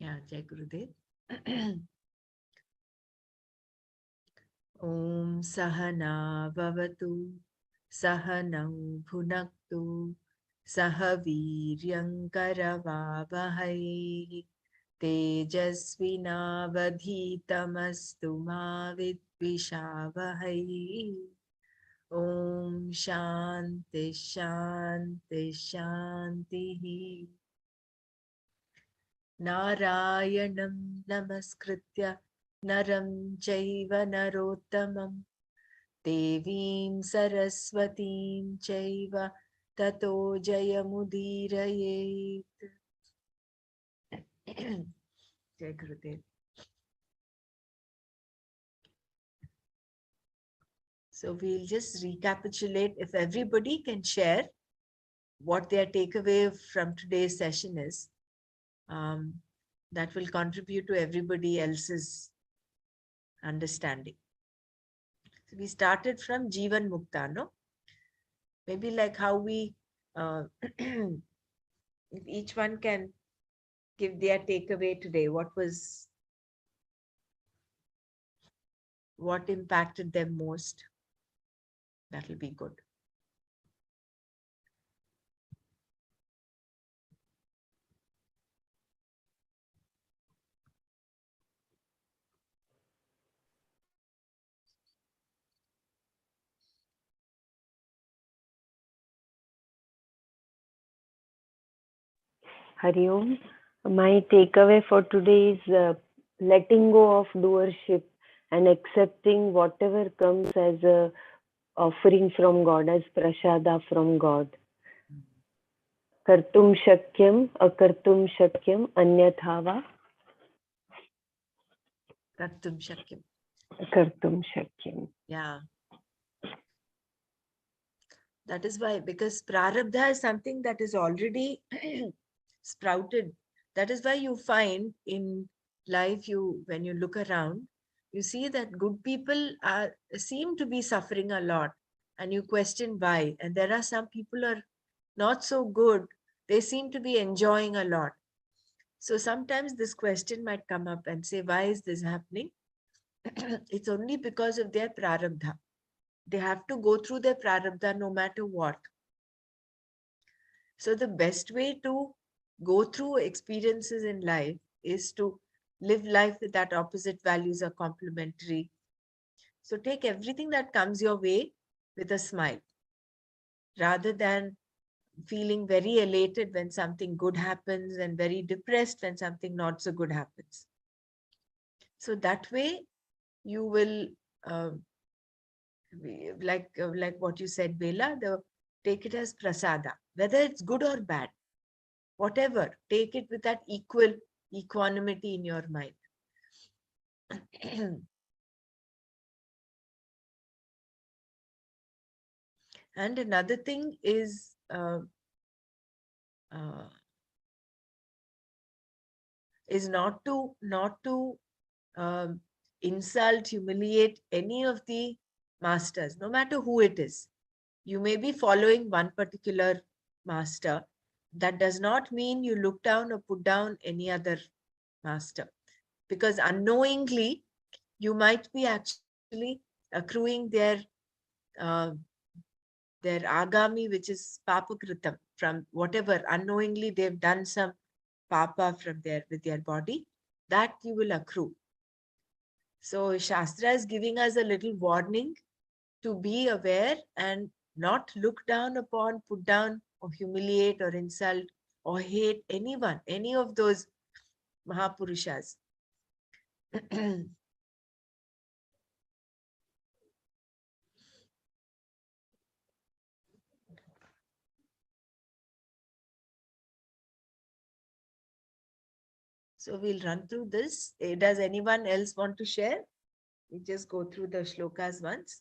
Yeah, Jai Gurudev. Om Sahana Bhavatu Sahanau Bhunaktu Sahaviryankaravavahai Tejasvinavadhitamastu ma vidvishavahai. Om Shanti Shanti Shanti. Narayanam Namaskritya Naram Chaiva Narottamam Devim Saraswatim Chaiva Tato Jayamudirayet. Jai Gurudev. So we'll just recapitulate. If everybody can share what their takeaway from today's session is, that will contribute to everybody else's understanding. So we started from Jivan Mukta, no? Maybe like how we, if each one can give their takeaway today, what impacted them most, that will be good. Hari Om. My takeaway for today is letting go of doership and accepting whatever comes as a offering from God, as prasada from God. Kartum shakyam, akartum shakyam, anyatha va Kartum Shakyam. kartum shakyam. Yeah. That is why, because prarabdha is something that is already sprouted. That is why you find in life, when you look around, you see that good people seem to be suffering a lot, and you question why. And there are some people who are not so good, they seem to be enjoying a lot. So sometimes this question might come up and say, why is this happening? It's only because of their prarabdha. They have to go through their prarabdha no matter what. So the best way to go through experiences in life is to live life with that opposite values are complementary. So take everything that comes your way with a smile, rather than feeling very elated when something good happens and very depressed when something not so good happens. So that way you will, uh, like what you said, Bela, take it as prasada, whether it's good or bad, whatever, take it with that equanimity in your mind. And another thing is uh, not to insult, humiliate any of the masters, no matter who it is. You may be following one particular master. That does not mean you look down or put down any other master, because unknowingly you might be actually accruing uh, their agami, which is papakritam, from whatever unknowingly they've done some papa with their body, that you will accrue. So Shastra is giving us a little warning to be aware and not look down upon, put down, or humiliate or insult or hate anyone, any of those Mahapurushas. So we'll run through this. Does anyone else want to share? We just go through the shlokas once.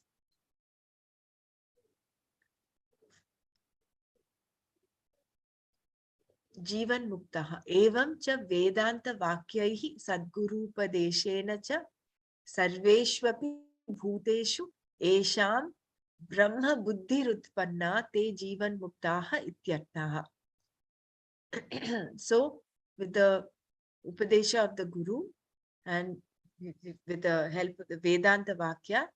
Jivan Muktaha. Evam cha Vedanta Vakyaihi Sadgurupadeshena cha Sarveshvapi Bhuteshu Esham Brahma Buddhirutpanna Te Jivan Muktaha Ityarthaha. So, with the Upadesha of the Guru and with the help of the Vedanta Vakya,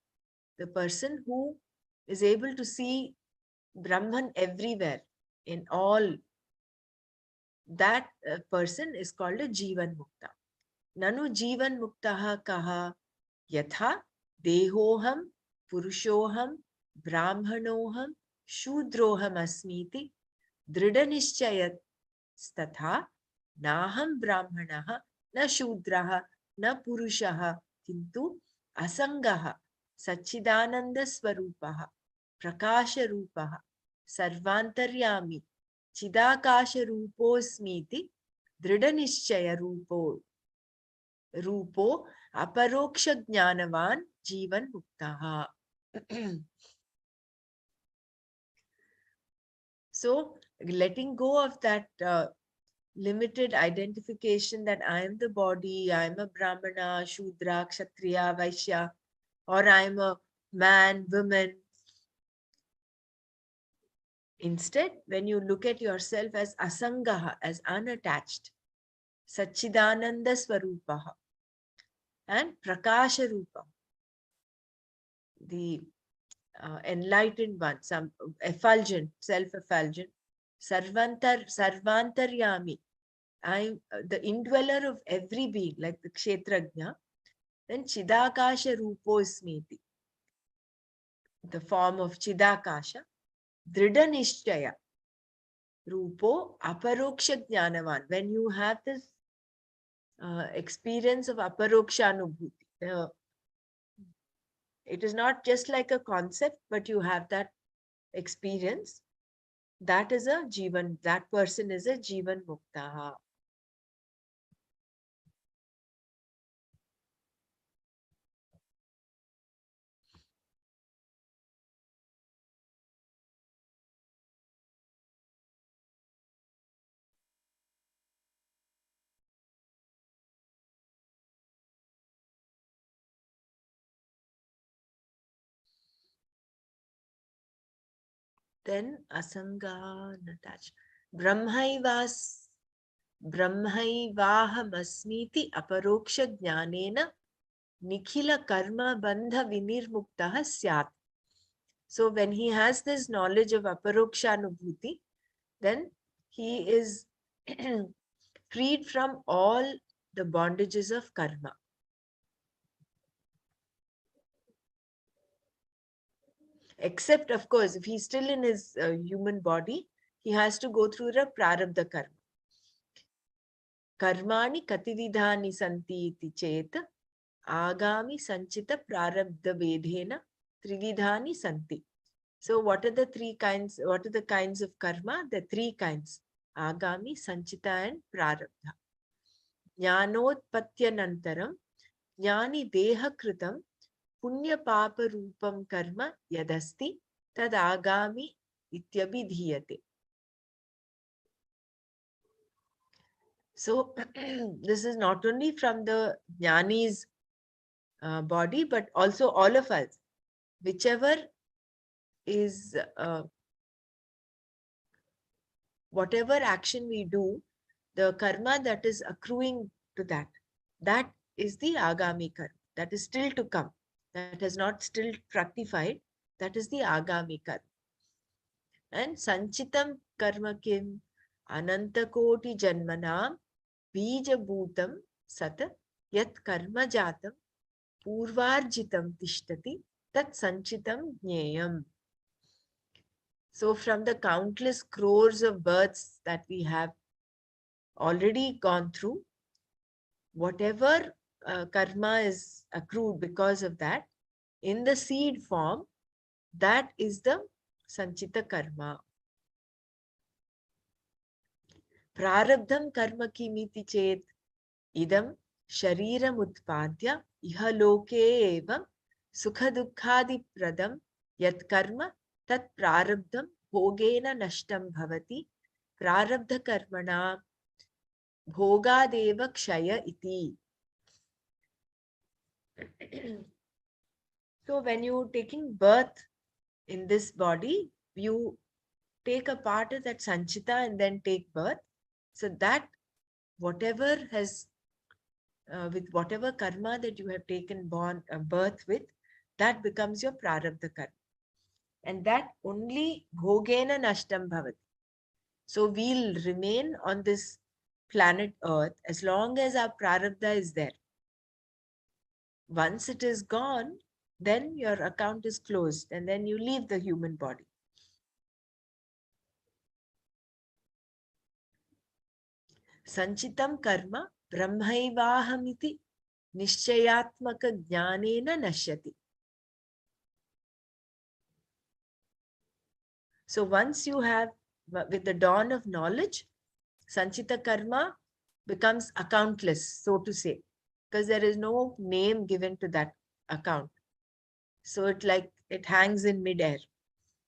the person who is able to see Brahman everywhere in all, that person is called a Jivan Mukta. Nanu Jivan Muktaha kaha yatha dehoham purushoham brahmanoham shudroham asmiti dridanischayat statha naham brahmanah na shudraha na purushaha kintu asangaha sachidananda swarupaha prakasha rupaha sarvantaryami chidakasha ruposmiti dridanischaya रूपो अपरोक्ष ज्ञानवान जीवन मुक्तः. So letting go of that limited identification that I am the body, I am a Brahmana, Shudra, Kshatriya, Vaishya, or I am a man, woman. Instead, when you look at yourself as asangaha, as unattached, Sachidananda Swarupaha and Prakasha Rupa, the enlightened one, some effulgent, self-effulgent, Sarvantaryami, I'm the indweller of every being, like the Kshetrajna. Then Chidakasha Ruposmiti, the form of Chidakasha, Dridhanishchaya, Rupo Aparoksha Jnanavan. When you have this experience of Aparokshanubhuti, it is not just like a concept, but you have that experience. That is a Jivan, that person is a Jivan Muktaha. Then Asanga Natach. Brahmaivahamasmiti aparoksha jnanena nikhila karma bandha vinirmuktah syat. So when he has this knowledge of aparokshanubhuti, then he is freed from all the bondages of karma. Except, of course, if he's still in his human body, he has to go through the prarabdha karma. Karmani katividhani santi iti chet agami sanchita prarabdha vedhena trividhani santi. So what are the three kinds? What are the kinds of karma? The three kinds: agami, sanchita, and prarabdha. Jnanotpatyanantaram jnani deha kritam punya papa rupam karma yadasti tad agami ityabhidhiyate. So this is not only from the jnani's body, but also all of us. Whichever is whatever action we do, the karma that is accruing to that, that is the agami karma, that is still to come, that has not still fructified, that is the agami karma. And sanchitam karma kim anantakoti janmanam bija bhutam sat yat karma jatam purvarjitam tishtati tat sanchitam jneyam. So from the countless crores of births that we have already gone through, whatever karma is accrued because of that, in the seed form, that is the sanchita karma. Prarabdham karma kimiti chet idam shariram utpadya iha loke evam sukha dukkhadi pradam yat karma tat prarabdham bhogena nashtam bhavati prarabdha karmana bhogadeva kshaya iti. So when you're taking birth in this body, you take a part of that sanchita and then take birth. So that whatever has with whatever karma that you have taken birth with, that becomes your prarabdha karma. And that only bhogena nashtam bhavati. So we'll remain on this planet Earth as long as our prarabdha is there. Once it is gone, then your account is closed and then you leave the human body. Sanchitam karma brahmaivahamiti nishchayatmaka jnanena nashyati. So once you have, with the dawn of knowledge, Sanchita karma becomes accountless, so to say, because there is no name given to that account. So it hangs in midair.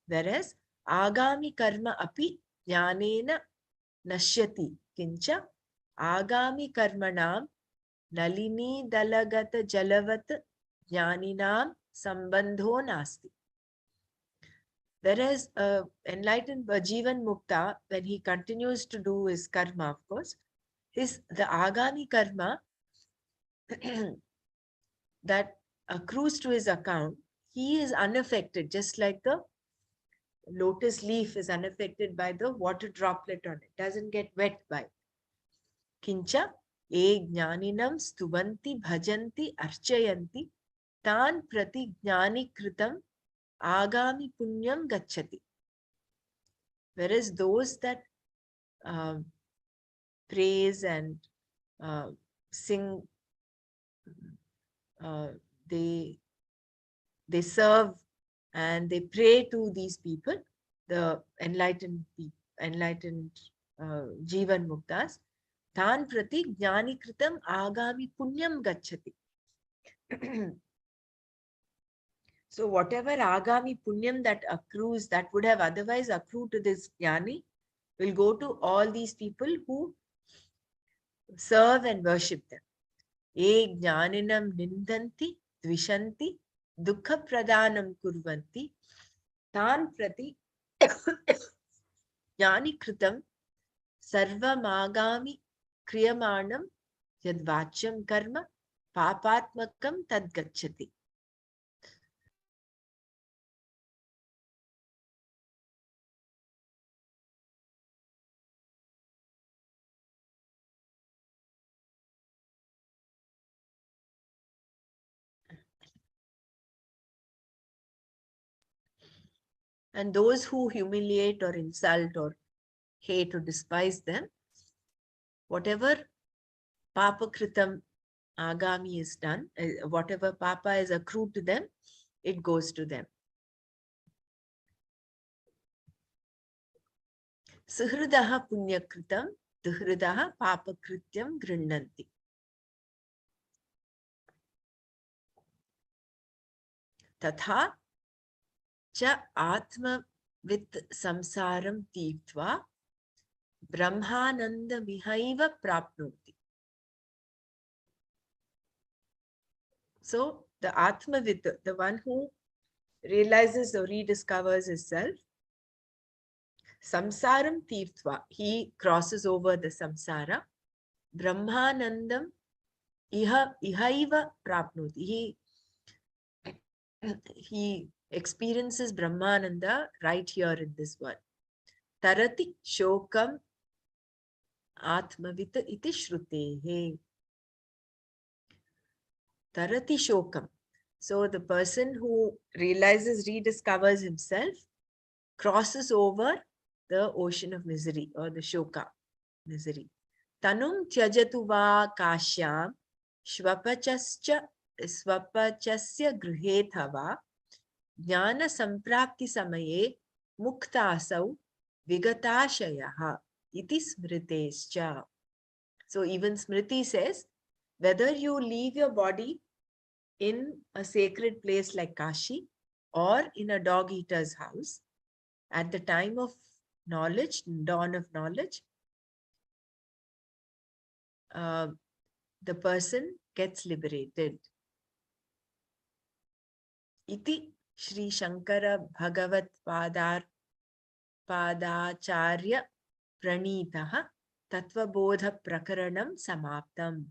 Whereas agami karma api jnanena nashyati kincha agami karmanam nalini dalagata jalavat jnaninam sambandho nasti. Whereas enlightened Jivan Mukta, when he continues to do his karma, of course, the agami karma that accrues to his account, he is unaffected, just like the lotus leaf is unaffected by the water droplet on it, doesn't get wet by it. Kincha e jnaninam stuvanti bhajanti archayanti tan prati jnani kritam agami punyam gacchati. Whereas those that praise and sing, uh, they serve and they pray to these people, the enlightened Jivan Muktas. Tan prati jnani kritam agami punyam gacchati. So whatever agami punyam that accrues, that would have otherwise accrued to this jnani, will go to all these people who serve and worship them. E jnaninam nindanti, dvishanti, dukkha pradhanam kurvanti, tan prati jnani kritam sarvamagami kriyamanam yadvachyam karma papatmakam tadgacchati. And those who humiliate or insult or hate or despise them, whatever papa kritam agami is done, whatever papa is accrued to them, it goes to them. Suhridaha punyakritam, duhridaha papakrityam grindanti. Tatha cha atma with samsaram tirtva brahmananda vihaiva prapnoti. So the atmavid, the one who realizes or rediscovers his self, samsaram tirtva, he crosses over the samsara, brahmanandam ihaiva prapnoti. He experiences brahmananda right here in this world. Tarati shokam atmavit iti shrutehe. Tarati shokam. So the person who realizes, rediscovers himself, crosses over the ocean of misery or the shoka, misery. Tanum tyajatu va kashyam swapachasya grihe va jnana samprapti samaye muktasau vigatashayaha iti smritescha. So even Smriti says, whether you leave your body in a sacred place like Kashi or in a dog eater's house, at the time of knowledge, dawn of knowledge, the person gets liberated. Iti Shri Shankara Bhagavat Padacharya Pranitaha Tattva bodha prakaranam samaptam.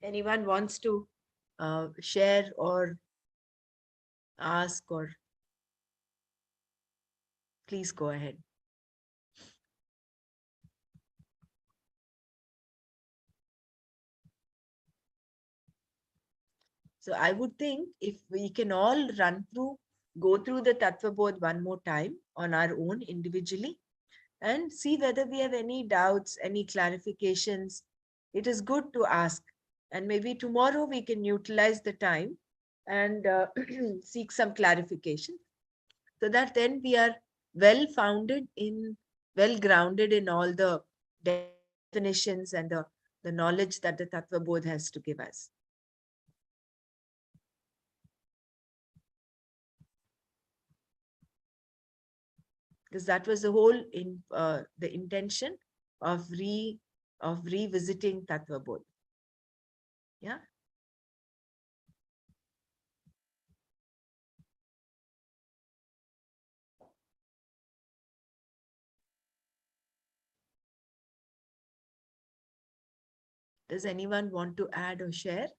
Anyone wants to share or ask, or please go ahead. So I would think if we can all go through the Tattva Bodh one more time on our own individually and see whether we have any doubts, any clarifications. It is good to ask. And maybe tomorrow we can utilize the time and seek some clarification, so that then we are well grounded in all the definitions and the knowledge that the Tattva Bodh has to give us. Because that was the whole the intention of revisiting Tattva Bodh. Yeah. Does anyone want to add or share?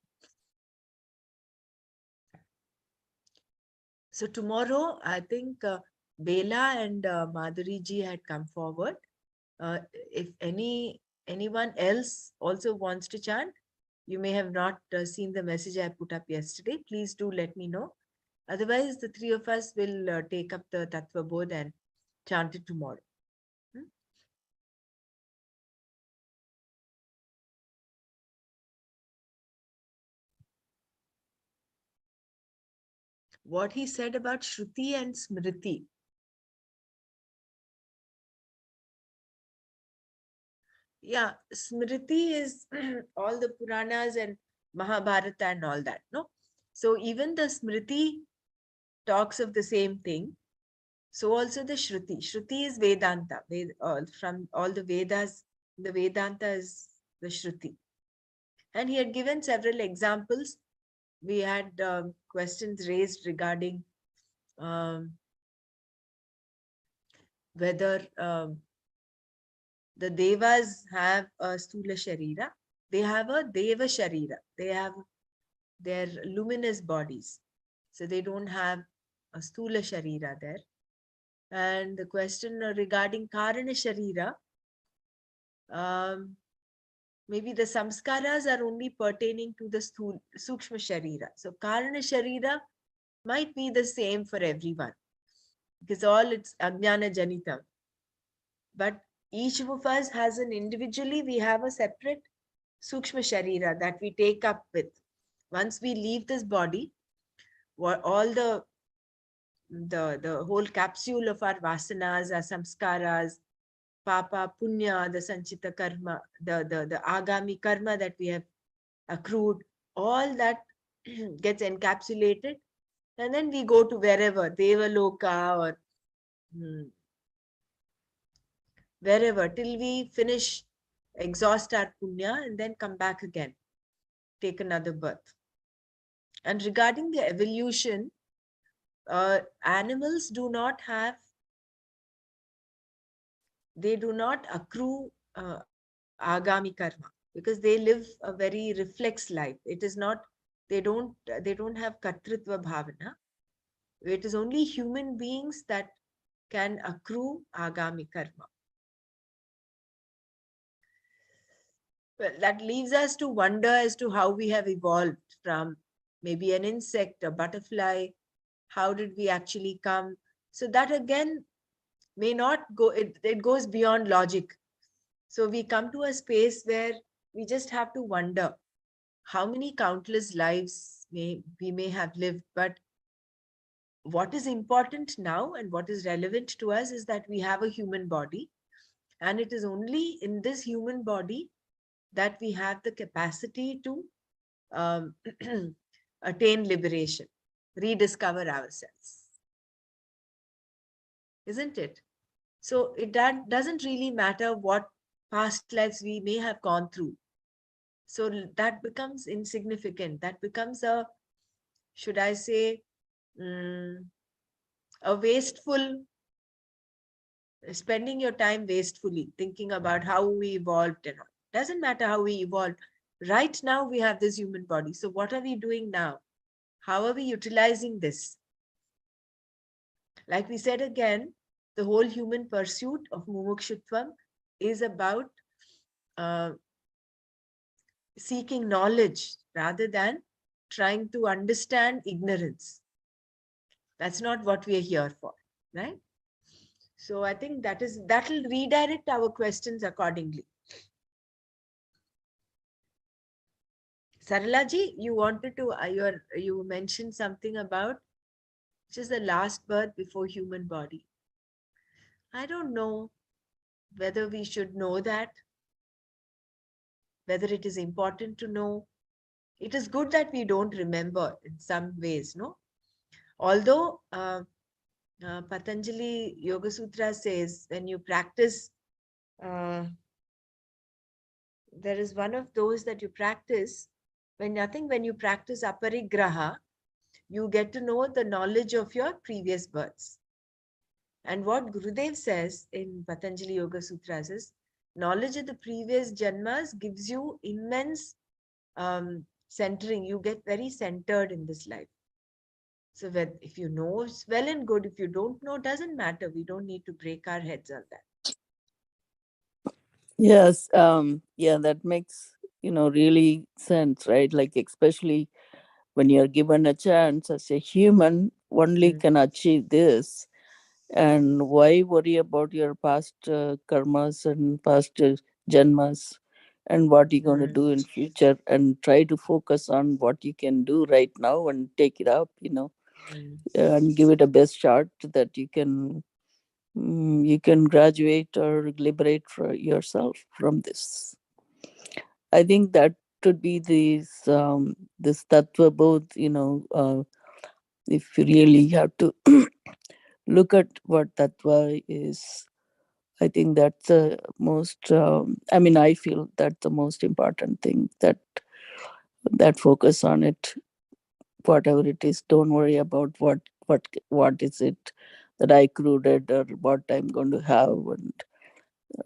So tomorrow, I think Bela and Madhuri ji had come forward. If anyone else also wants to chant, you may have not seen the message I put up yesterday. Please do let me know. Otherwise, the three of us will take up the Tattva Bodh and chant it tomorrow. Hmm? What he said about Shruti and Smriti. Yeah, Smriti is all the Puranas and Mahabharata and all that, no? So even the Smriti talks of the same thing. So also the Shruti. Shruti is Vedanta. From all the Vedas, the Vedanta is the Shruti. And he had given several examples. We had questions raised regarding um, whether the Devas have a Stula Sharira. They have a Deva Sharira. They have their luminous bodies. So they don't have a Stula Sharira there. And the question regarding Karana Sharira, maybe the samskaras are only pertaining to the Sukshma Sharira. So Karana Sharira might be the same for everyone, because all it's Ajnana Janitam. But each of us has individually, we have a separate Sukshma Sharira that we take up with. Once we leave this body, all the whole capsule of our vasanas, our samskaras, papa, punya, the sanchita karma, the agami karma that we have accrued, all that gets encapsulated. And then we go to wherever, Devaloka or wherever, till we finish, exhaust our punya, and then come back again, take another birth. And regarding the evolution, animals do not accrue agami karma, because they live a very reflex life. It is not, they don't have kartritva bhavana. It is only human beings that can accrue agami karma. Well, that leaves us to wonder as to how we have evolved from maybe an insect, a butterfly. How did we actually come? So that again may not go, it goes beyond logic. So we come to a space where we just have to wonder how many countless lives we may have lived. But what is important now and what is relevant to us is that we have a human body. And it is only in this human body that we have the capacity to um, attain liberation, rediscover ourselves. Isn't it? So that doesn't really matter what past lives we may have gone through. So that becomes insignificant. That becomes should I say, a wasteful, spending your time wastefully, thinking about how we evolved and all. Doesn't matter how we evolved. Right now, we have this human body. So, what are we doing now? How are we utilizing this? Like we said again, the whole human pursuit of mumukshutvam is about uh, seeking knowledge rather than trying to understand ignorance. That's not what we are here for, right? So I think that'll redirect our questions accordingly. Saralaji, you wanted to you mentioned something about which is the last birth before human body. I don't know whether we should know that, whether it is important to know. It is good that we don't remember in some ways, no? Although Patanjali Yoga Sutra says when you practice, uh, there is one of those that you practice when you practice aparigraha, you get to know the knowledge of your previous births. And what Gurudev says in Patanjali Yoga Sutras is knowledge of the previous janmas gives you immense centering. You get very centered in this life. So if you know, it's well and good. If you don't know, doesn't matter. We don't need to break our heads on that. Yes, yeah, that makes, really sense, right? Like, especially when you're given a chance as a human, only Mm, can achieve this. And why worry about your past karmas and past janmas and what you're going to mm, do in future, and try to focus on what you can do right now and take it up, mm. and give it a best shot that you can graduate or liberate for yourself from this. I think that could be this tattva both, if you really have to look at what tattva is. I think that's the most. I feel that's the most important thing, that focus on it, whatever it is. Don't worry about what is it that I created or what I'm going to have,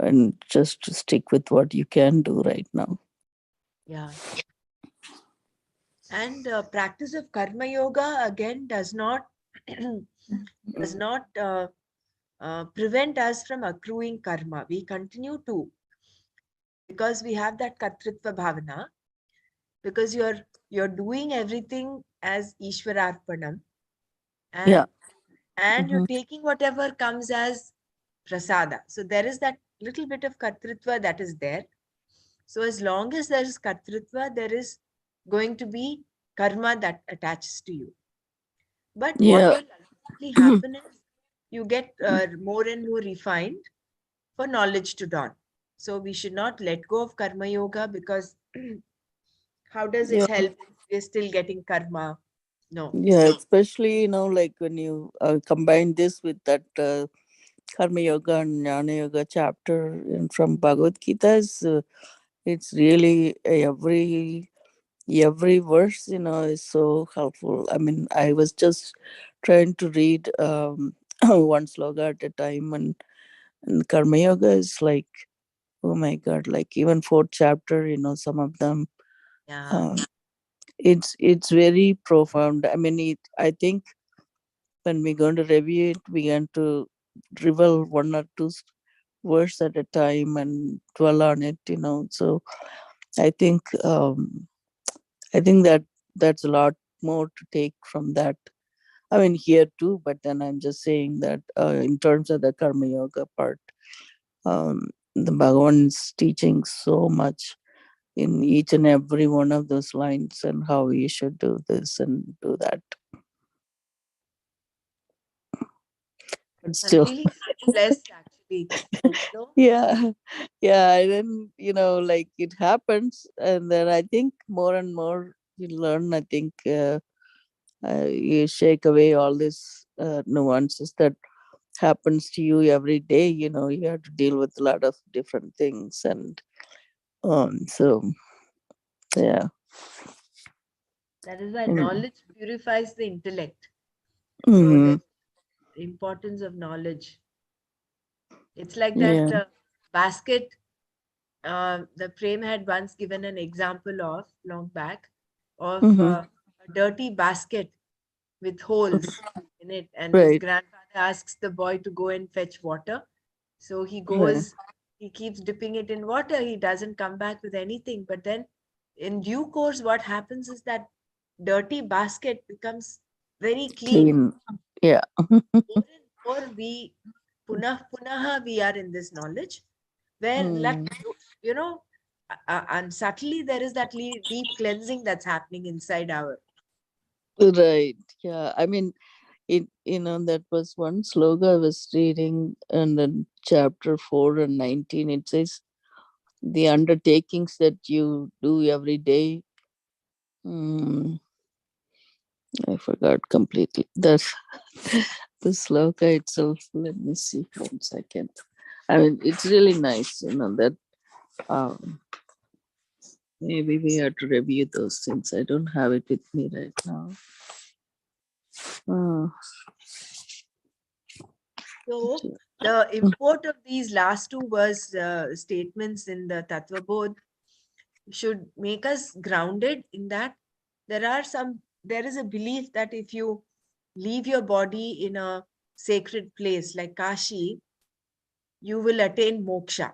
and just stick with what you can do right now. Yeah. And practice of karma yoga again does not prevent us from accruing karma. We continue to because we have that kartritva bhavana, because you're doing everything as Ishwararpanam, Yeah. and you're Hmm. taking whatever comes as prasada. So there is that little bit of kartritva that is there. So as long as there is kartritva, there is going to be karma that attaches to you. But what Yeah. will ultimately happen is you get more and more refined for knowledge to dawn. So we should not let go of karma yoga because how does it Yeah. help if we're still getting karma? No. Yeah, especially, like when you combine this with that karma yoga and jnana yoga chapter from Bhagavad Gita, it's really every verse, is so helpful. I mean, I was just trying to read one sloga at a time, and karma yoga is like, oh my god, like even fourth chapter, some of them, Yeah. um, it's very profound. I mean, I think when we're going to review it, we're going to revel one or two words at a time and dwell on it, So I think I think that's a lot more to take from that. I mean, here too, but then I'm just saying that in terms of the karma yoga part, the Bhagavan's teaching so much in each and every one of those lines, and how you should do this and do that. But I'm still, feeling very blessed actually. No? yeah, yeah. And then, like it happens, and then I think more and more you learn. I think you shake away all these nuances that happens to you every day. You have to deal with a lot of different things, and so yeah. That is why Mm. knowledge purifies the intellect. So Mm, there's the importance of knowledge. It's like that yeah. basket the Prem had once given an example of, long back, of Mm-hmm. a dirty basket with holes in it, and his Right. grandfather asks the boy to go and fetch water. So he Right. goes, he keeps dipping it in water, he doesn't come back with anything. But then in due course, what happens is that dirty basket becomes very clean. Clean. Yeah. More and more we punaha we are in this knowledge, where Mm. you know, and subtly there is that deep cleansing that's happening inside our. Right. Yeah. I mean, that was one sloga I was reading, and then chapter 4 and 19, it says, the undertakings that you do every day. Mm, I forgot completely. That's the sloka itself. Let me see 1 second. I mean, it's really nice, that um, maybe we have to review those things. I don't have it with me right now. Uh, So the import of these last two verse statements in the Tattva Bodh should make us grounded in that there is a belief that if you leave your body in a sacred place like Kashi, you will attain moksha.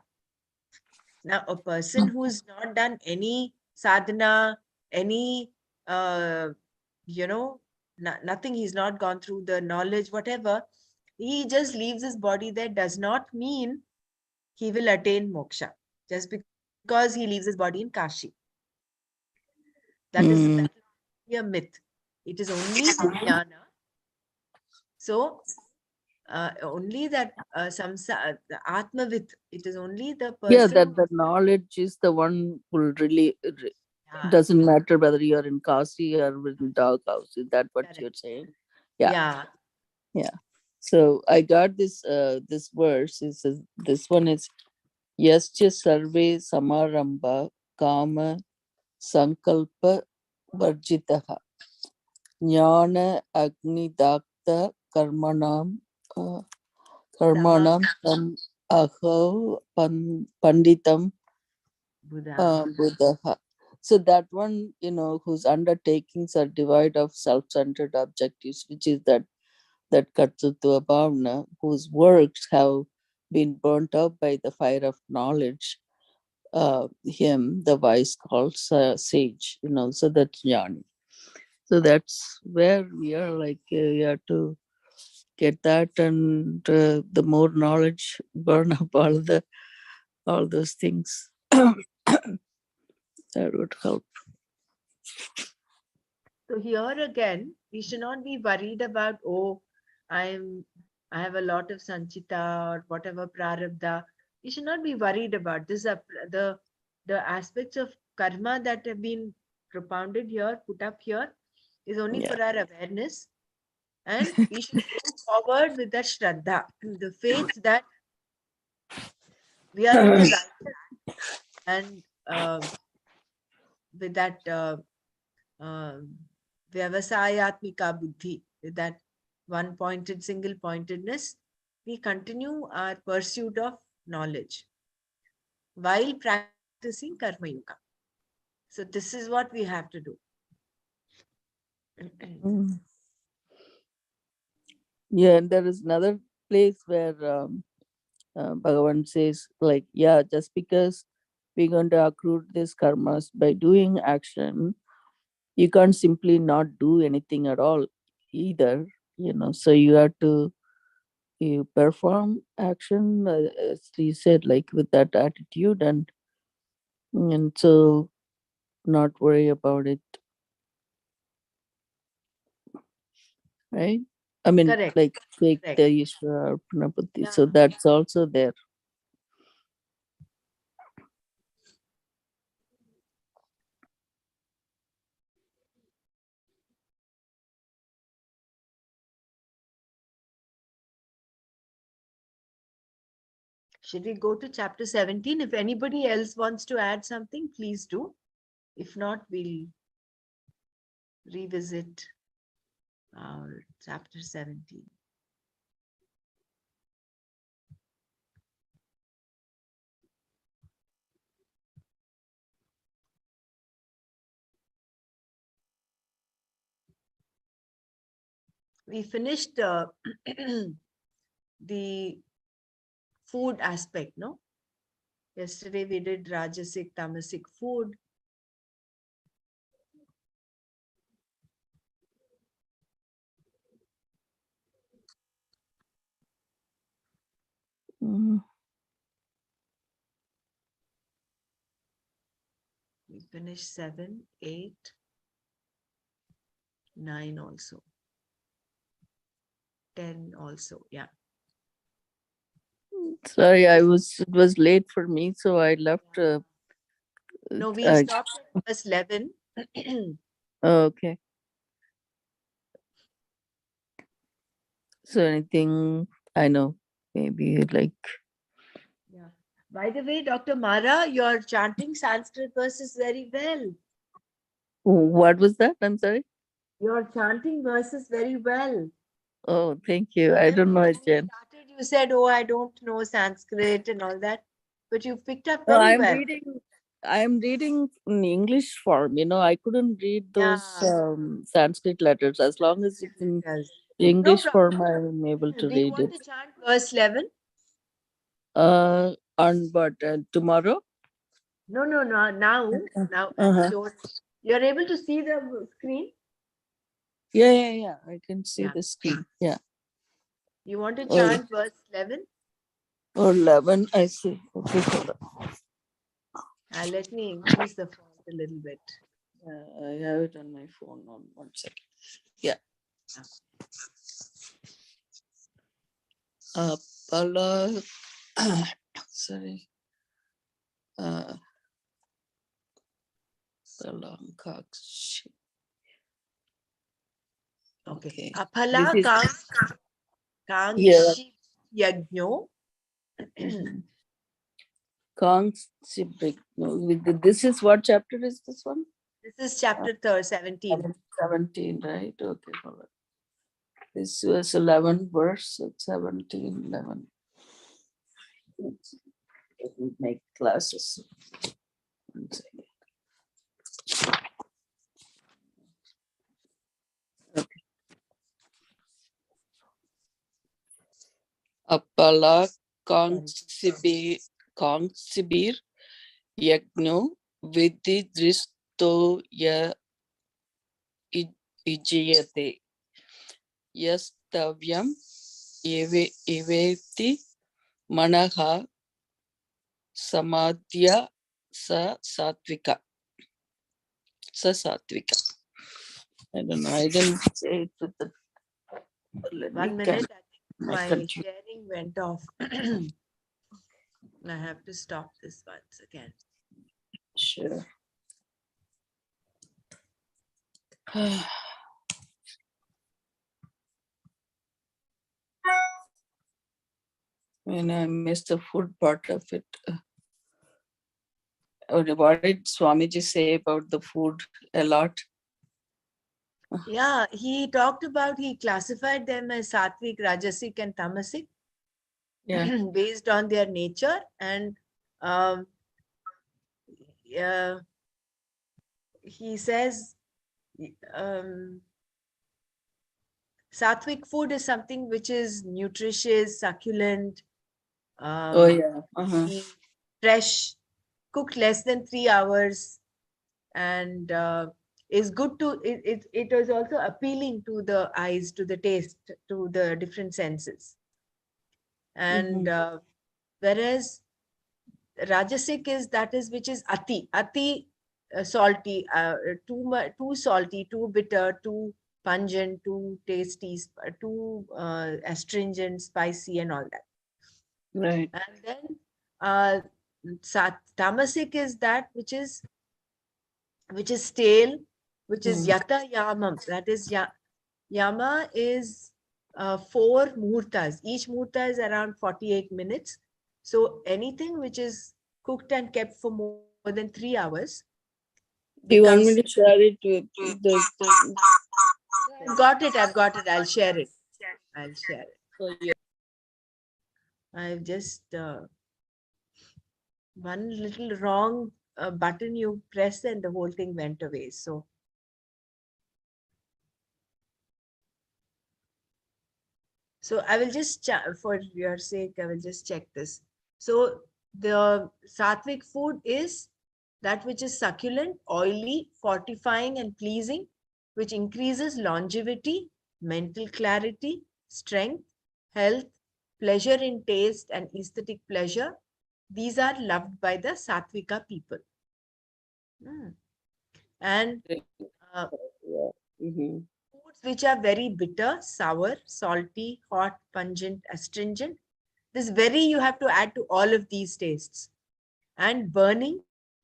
Now, a person who's not done any sadhana, any, uh, nothing, he's not gone through the knowledge, whatever, he just leaves his body there, does not mean he will attain moksha just because he leaves his body in Kashi. That mm, will be a myth. It is only the jnana. So, only that the Atmavit, it is only the yeah, person that who, the knowledge is the one who really yeah, doesn't matter whether you're in Kasi or in doghouse. Is that what correct. you're saying? Yeah, Yeah. yeah. So I got this verse. It says, this one is Yascha Sarve Samaramba Kama Sankalpa Varjitaha Jnana Agni Dakta Karmanam uh, Sama Karmanam Tam Aho Panditam Buddha. Buddha. So that one, whose undertakings are devoid of self-centered objectives, which is that Katsutva Bhavana, whose works have been burnt up by the fire of knowledge, him, the wise, calls sage, so that's jnani. So that's where we are, like, we have to get that, and the more knowledge, burn up all those things. That would help. So here again, we should not be worried about, oh, I'm I have a lot of sanchita or whatever prarabdha. We should not be worried about this. The aspects of karma that have been propounded here, put up here, is only Yeah. for our awareness. And we should move forward with that shraddha, the faith that we are in the right and with that um, vyavasayatmika buddhi, with that one pointed, single pointedness, we continue our pursuit of knowledge while practicing karma yoga. So this is what we have to do. Mm. Yeah, and there is another place where Bhagavan says, like, yeah, just because we're going to accrue this karmas by doing action, you can't simply not do anything at all either. So you have to you perform action, as he said, like, with that attitude, and so not worry about it, right? I mean, Correct. like, take the Correct. Ishvara Arpana Buddhi. Yeah. So that's also there. Should we go to chapter 17? If anybody else wants to add something, please do. If not, we'll revisit our chapter 17. we finished the food aspect, no? Yesterday we did Rajasic, Tamasic food. Mhm. We finished 7, 8, 9 also. 10 also, yeah. Sorry, it was late for me, so I left. No, we Uh, stopped at verse 11. okay. So anything I know, maybe like Yeah. By the way, Dr. Mara, you're chanting Sanskrit verses very well. what was that? I'm sorry. You're chanting verses very well. Oh, thank you. I Remember don't know when it, we Jen. started, you said, "Oh, I don't know Sanskrit and all that," but you picked up No, very well. I'm reading in English form. I couldn't read those Yeah. Sanskrit letters. As long as Yes, it's in yes. No English form, problem. I'm able to Do you read want it. to chant verse 11? On but tomorrow. No, no, no. Now, now I've Uh-huh. shown. You're able to see the screen? Yeah. I can see Yeah. the screen. Yeah. You want to Oh, chant verse 11? or 11. I see. Okay, hold on. Let me increase the font a little bit. I have it on my phone. On 1 second. Yeah. Yeah. Pala. Sorry. Palankakshi. Okay. Okay. Aphala This is yeah. Kangshi Yajno. Concept. No, this is what chapter is this one? This is chapter 17. 17, right? Okay, hold on. This was 11 verse, 17, 11. Let me make classes. 1 second. Okay. Apala Kongsibir Yagno Vidhi Dristo Ya Ijayate Yastavyam Iveti Manaha Samadhya Satvika. I don't know. I didn't say it with the. Let me 1 minute. I think my my country. sharing went off. I have to stop this once again. Sure. When I missed the food part of it. What did Swamiji say about the food a lot? Yeah, he talked about, he classified them as Sattvic, Rajasic, and Tamasic Yeah. based on their nature. And um, he says um, Sattvic food is something which is nutritious, succulent, Oh um, yeah. Uh-huh. fresh, cooked less than 3 hours, and is good to it is also appealing to the eyes, to the taste, to the different senses. And Mm-hmm. whereas Rajasic is that is which is ati salty, too salty, too bitter, too pungent, too tasty, too astringent, spicy, and all that. Right. And then uh, tamasic is that which is stale, which is Mm. yata yamam. That is yama is 4 muhurtas. Each muhurta is around 48 minutes. So anything which is cooked and kept for more than 3 hours Do you want becomes. me to share it with the? I've got it. I'll share it. I'll share it. So yeah. I've just one little wrong button you pressed and the whole thing went away. So So I will just, for your sake, I will just check this. So the sattvic food is that which is succulent, oily, fortifying, and pleasing, which increases longevity, mental clarity, strength, health, pleasure in taste, and aesthetic pleasure. These are loved by the sattvika people. Mm. And uh, Yeah. Mm-hmm. foods which are very bitter, sour, salty, hot, pungent, astringent. This very you have to add to all of these tastes. And burning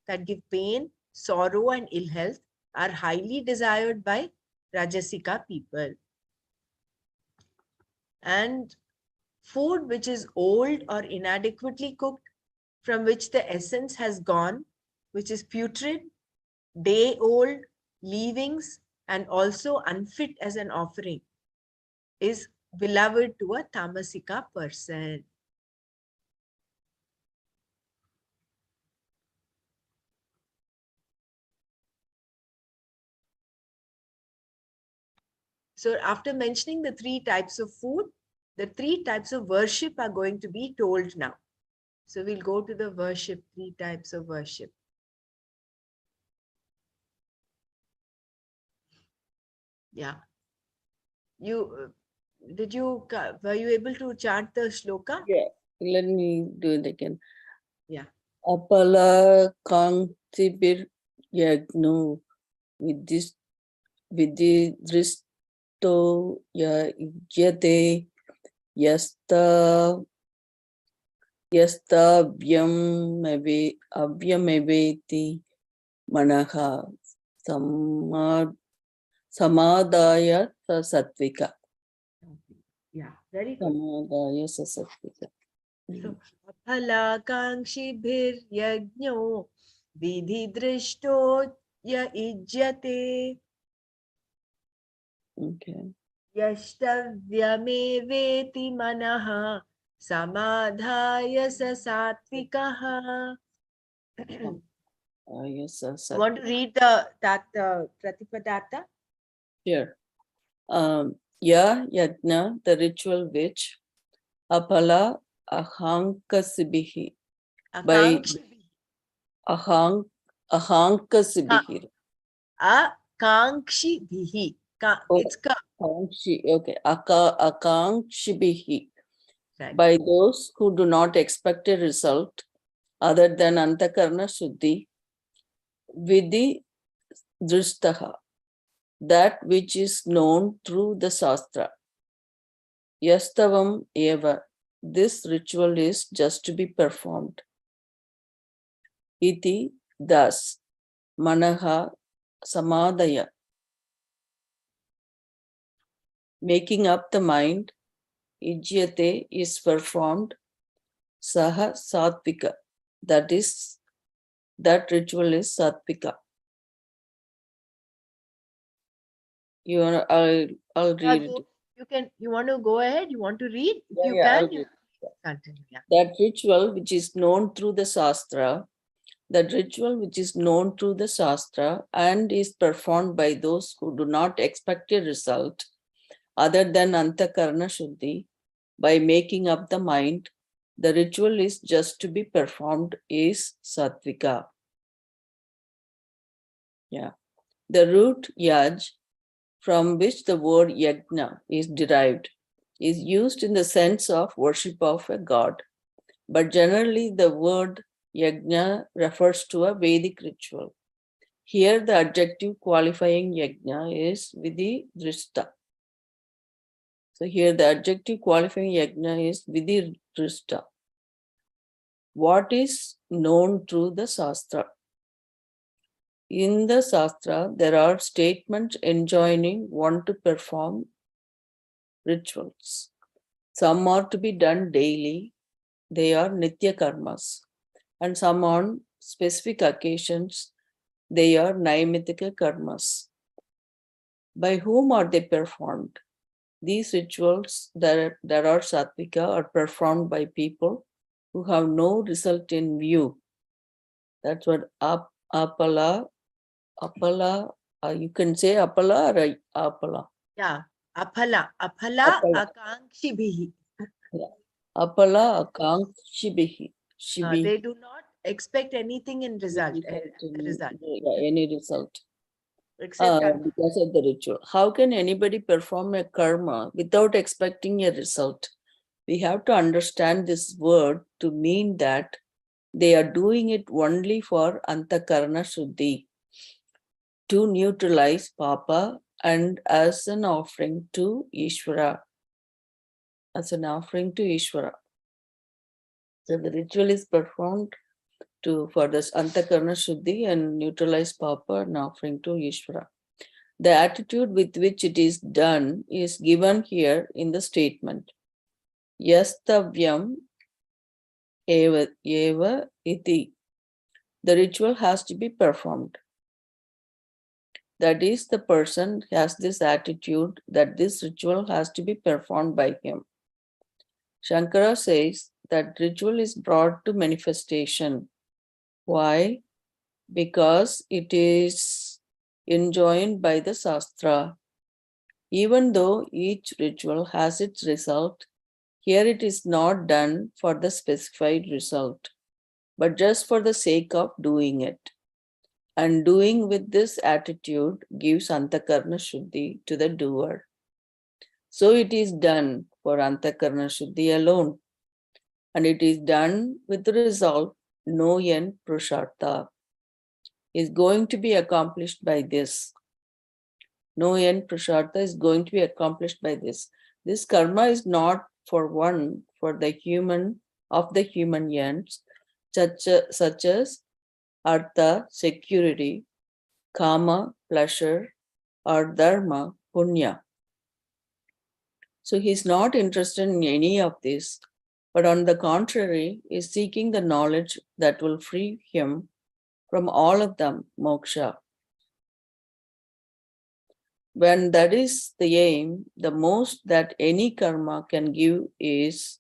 that give pain, sorrow, and ill health are highly desired by Rajasika people. And food which is old or inadequately cooked, from which the essence has gone, which is putrid, day old, leavings, and also unfit as an offering, is beloved to a tamasika person. So after mentioning the three types of food, the three types of worship are going to be told now. So we'll go to the worship, three types of worship. Yeah. You were you able to chant the shloka? Yeah. Let me do it again. Yeah. Apala Kantibir Yagno Vididristo Yate Yasta Avyameveti Manaha Samadaya Satvika. Yeah, very good. Samadaya Satvika. So, aphalakankshibhir yajno vidhi drishto ya ijyate Okay. यष्टव्यमेवेति मनः समाधाय स सात्विकः. Yes, You want to read that Pratipadatta? Sure. Yajna, the ritual which Apala Ahankasibihi by Akankshi. Ahankasibihi. Akankshi bhihi. Oh, It's ka. okay. Akankshibihi. Right. By those who do not expect a result other than Antakarna Shuddhi, Vidhi Dristaha, that which is known through the Shastra. Yastavam eva, this ritual is just to be performed. Iti, thus, manaha samadaya, making up the mind, ijyate is performed, saha satvika, that ritual is satvika. I'll read it. You want to go ahead? You want to read? If you Yeah, can, I'll you read. continue. Yeah. That ritual which is known through the Shastra, and is performed by those who do not expect a result other than Antakarna Shuddhi, by making up the mind, the ritual is just to be performed, is Sattvika. Yeah. The root yaj, from which the word yajna is derived, is used in the sense of worship of a god. But generally, the word yajna refers to a Vedic ritual. Here, the adjective qualifying yajna is vidhi drishta. So here, the adjective qualifying yajna is vidhi drishta. What is known through the Shastra? In the Shastra, there are statements enjoining one to perform rituals. Some are to be done daily, they are Nitya karmas, and some on specific occasions, they are Naimitika karmas. By whom are they performed? These rituals that are Sattvika are performed by people who have no result in view. That's what apala, you can say apala or apala. Yeah. Aphala akankshibhihi. Apala akankshibihi. They do not expect anything in result. Any result. Except Because of the ritual. How can anybody perform a karma without expecting a result? We have to understand this word to mean that they are doing it only for antakarana shuddhi, to neutralize papa and as an offering to Ishvara. As an offering to Ishvara. So the ritual is performed for this antakarana shuddhi and neutralize papa and offering to Ishvara. The attitude with which it is done is given here in the statement. Yastavyam eva iti. The ritual has to be performed. That is, the person has this attitude that this ritual has to be performed by him. Shankara says that ritual is brought to manifestation. Why? Because it is enjoined by the Shastra. Even though each ritual has its result, here it is not done for the specified result, but just for the sake of doing it. And doing with this attitude gives antakarna shuddhi to the doer. So it is done for antakarna shuddhi alone. And it is done with the result, no yen prushartha, is going to be accomplished by this. No end prasartha is going to be accomplished by this. This karma is not for the human, of the human ends, such as artha, security, kama, pleasure, or dharma, punya. So he is not interested in any of this, but on the contrary, is seeking the knowledge that will free him from all of them, moksha. When that is the aim, the most that any karma can give is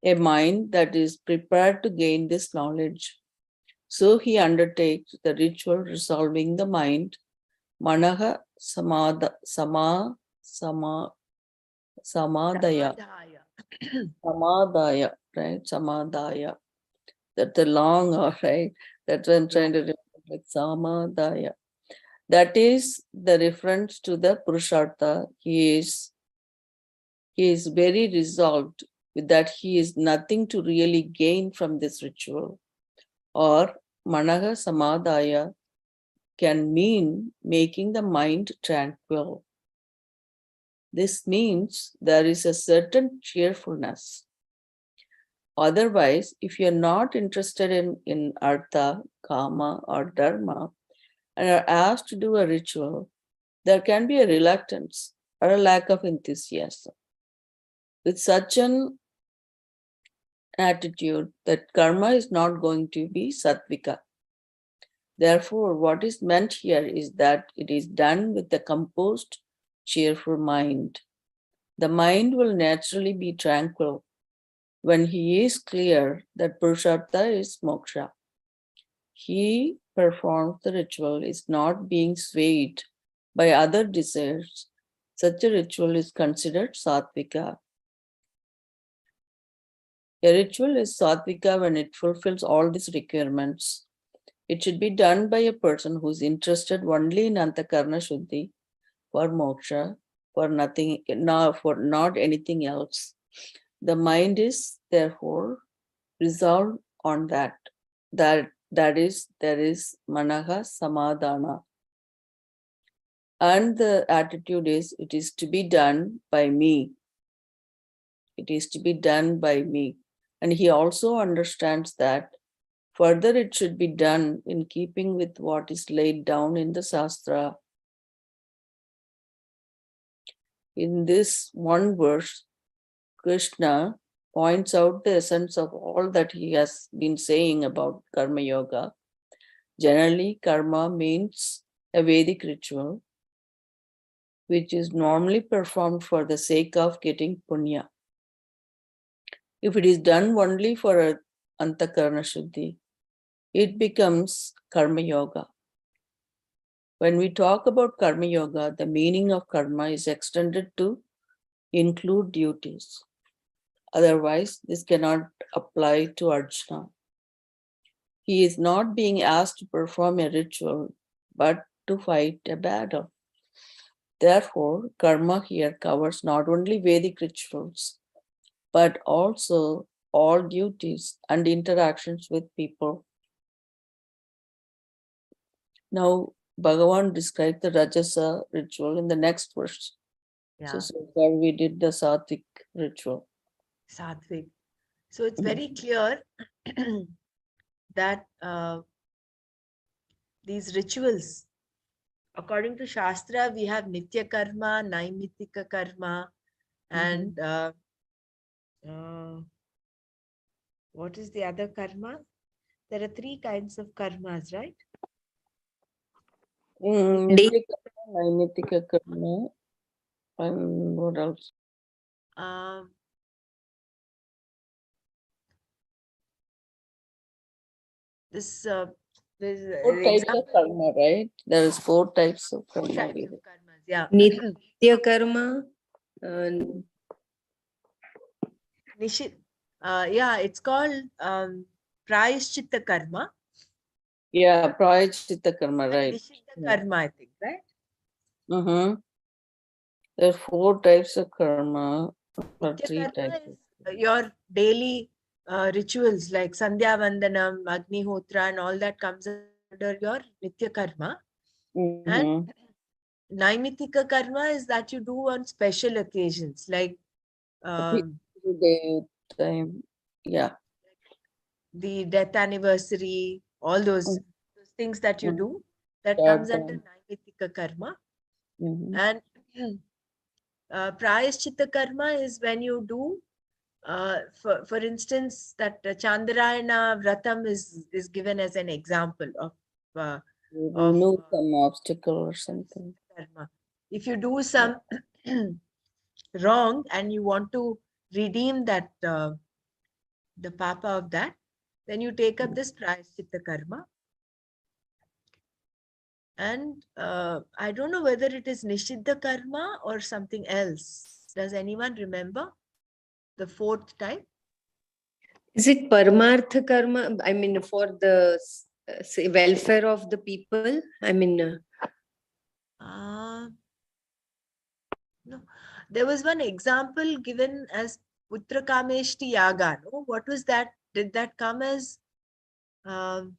a mind that is prepared to gain this knowledge. So he undertakes the ritual resolving the mind, manaha samadaya, right? Samadaya. That's a long, right? That's what I'm trying to remember, like samadaya. That is the reference to the Purushartha. He is very resolved with that he is nothing to really gain from this ritual. Or Manaha Samadaya can mean making the mind tranquil. This means there is a certain cheerfulness. Otherwise, if you're not interested in Artha, Kama, or Dharma, and are asked to do a ritual, there can be a reluctance or a lack of enthusiasm. With such an attitude, that karma is not going to be sattvika. Therefore, what is meant here is that it is done with a composed, cheerful mind. The mind will naturally be tranquil when he is clear that Purushartha is moksha. He performs the ritual is not being swayed by other desires. Such a ritual is considered sattvika. A ritual is sattvika when it fulfills all these requirements. It should be done by a person who is interested only in antakarna shuddhi, for moksha, for nothing, for not anything else. The mind is therefore resolved on that. There is manaha samadhana. And the attitude is, it is to be done by me. It is to be done by me. And he also understands that further it should be done in keeping with what is laid down in the Shastra. In this one verse, Krishna points out the essence of all that he has been saying about Karma Yoga. Generally, karma means a Vedic ritual, which is normally performed for the sake of getting punya. If it is done only for a antakarna shuddhi, it becomes karma yoga. When we talk about karma yoga, the meaning of karma is extended to include duties. Otherwise, this cannot apply to Arjuna. He is not being asked to perform a ritual, but to fight a battle. Therefore, karma here covers not only Vedic rituals, but also all duties and interactions with people. Now, Bhagavan described the Rajasa ritual in the next verse. Yeah, So far we did the Sattvic ritual. Sattvic. So it's very clear that these rituals, according to Shastra, we have Nitya karma, Naimitika karma, and uh, what is the other karma? There are three kinds of karmas, right? Nitya karma, Naimitika karma, and what else? Um, this there's Four the types of example. karma, right? There is four types of Four karma. types of karmas. Yeah. Nitya karma, Nishit. Yeah, it's called Prayashchitta karma Yeah, prayachita karma, and right? Nishiddha Yeah. karma, I think, right? Mm-hmm. There are four types of karma, or Nitya three karma types. is your daily rituals like Sandhya Vandanam, Agnihotra, and all that comes under your Nitya karma. And Mm-hmm. Naimitika karma is that you do on special occasions like um, Day time. Yeah. the death anniversary, all those things that you Mm-hmm. do, that comes under Shraddha. Naimitika karma. Mm-hmm. And Prayashchitta karma is when you do, for instance, that Chandrayana Vratam is given as an example uh, of Remove some obstacle or something. karma. If you do Yeah. some wrong and you want to redeem that the papa of that, then you take up this prayaschitta karma. And I don't know whether it is Nishiddha karma or something else. Does anyone remember the fourth type? is it Paramartha karma? I mean, for the welfare of the people? I mean, Uh, no. There was one example given as Putra Kameshti Yaga. No? What was that? Did that come as um,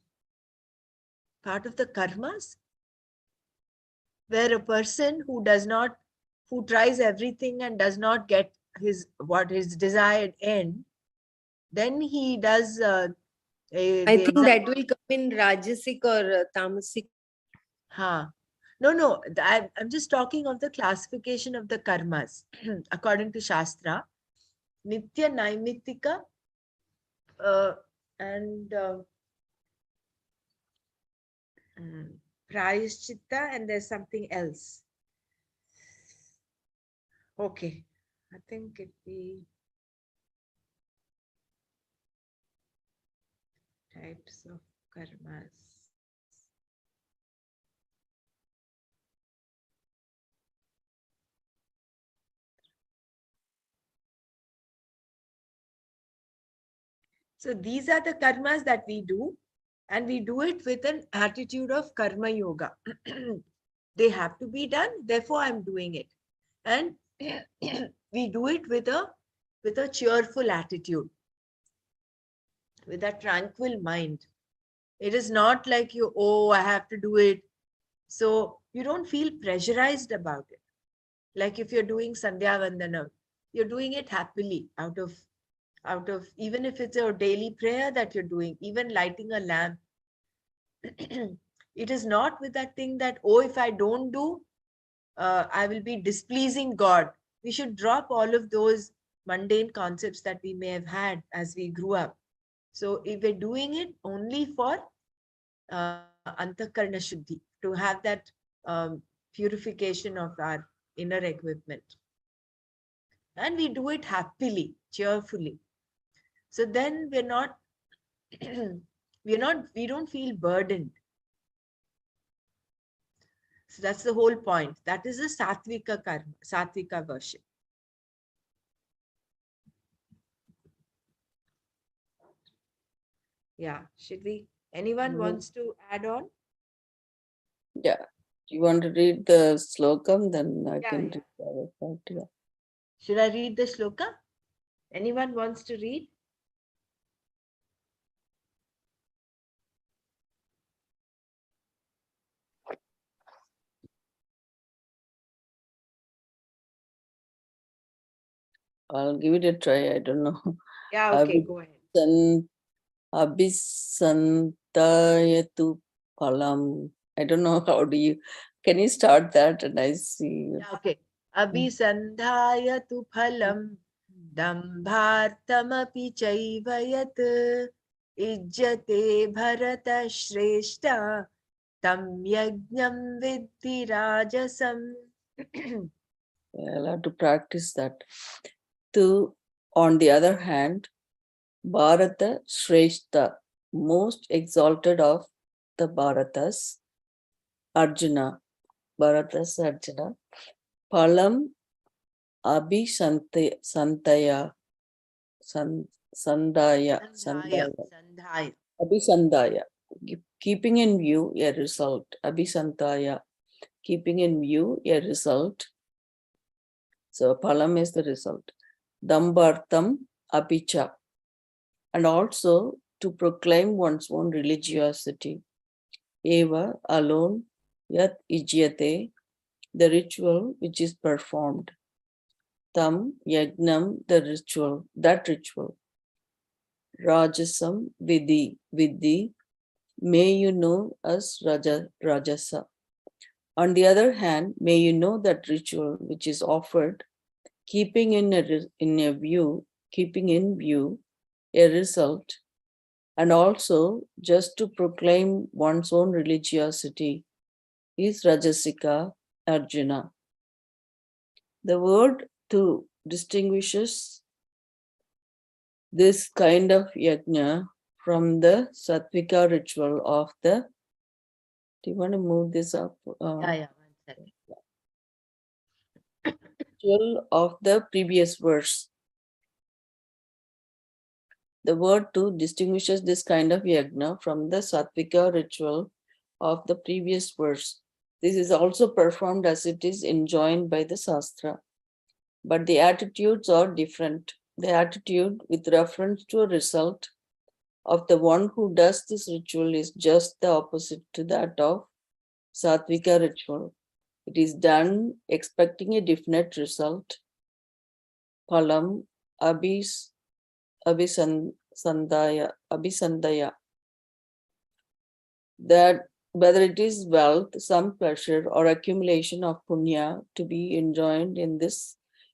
part of the karmas? Where a person who does not, who tries everything and does not get his desired end, then he does I the think that example. will come in Rajasic or Tamasic. Huh. No. I'm just talking of the classification of the karmas according to Shastra. Nitya, Naimitika, uh, and Prayashchitta, and there's something else. Okay. I think it be types of karmas. So these are the karmas that we do, and we do it with an attitude of karma yoga. They have to be done, therefore I'm doing it. And we do it with a cheerful attitude, with a tranquil mind. It is not like you, oh, I have to do it. So you don't feel pressurized about it. Like if you're doing Sandhya Vandanam, you're doing it happily out of even if it's a daily prayer that you're doing, even lighting a lamp. It is not with that thing that, oh, if I don't do, I will be displeasing God. We should drop all of those mundane concepts that we may have had as we grew up. So if we're doing it only for antakarna shuddhi, to have that purification of our inner equipment. And we do it happily, cheerfully. So then we're not, we don't feel burdened. So that's the whole point. That is the Satvika karma, Satvika worship. Yeah. Should we? Anyone wants to add on? Yeah. You want to read the slokam? Then I Yeah, can yeah. read the other part. Yeah. Should I read the sloka? Anyone wants to read? I'll give it a try. I don't know. Yeah, okay, go ahead. Abhisantayatu palam. I don't know how do you. Can you start that? And I see. Yeah, okay. Abhisandhayatu phalam dambhartamapi chaivayat ijjate bharata shrestha tam yajnam vidhi rajasam. I'll have to practice that. On the other hand, Bharata Shrestha, most exalted of the Bharatas, Arjuna, Palam Abhisantaya, Sandaya, Sandhaya. Abhisandaya, keeping in view a result, Abhisantaya, keeping in view a result. So Palam is the result. Dambhartam Apicha, and also to proclaim one's own religiosity. Eva alone, yat ijyate, the ritual which is performed. Tam yagnam, the ritual, that ritual. Rajasam vidhi, may you know as Rajasa. On the other hand, may you know that ritual which is offered, keeping in view a result, and also just to proclaim one's own religiosity, is Rajasika Arjuna. The word to distinguishes this kind of yajna from the Sattvika ritual of the. Do you want to move this up? Yeah, 1 second. Ritual of the previous verse. The word to distinguishes this kind of yajna from the Sattvika ritual of the previous verse. This is also performed as it is enjoined by the Shastra. But the attitudes are different. The attitude with reference to a result of the one who does this ritual is just the opposite to that of Sattvika ritual. It is done expecting a definite result. Phalam abhisandaya. That whether it is wealth, some pleasure, or accumulation of punya to be enjoyed in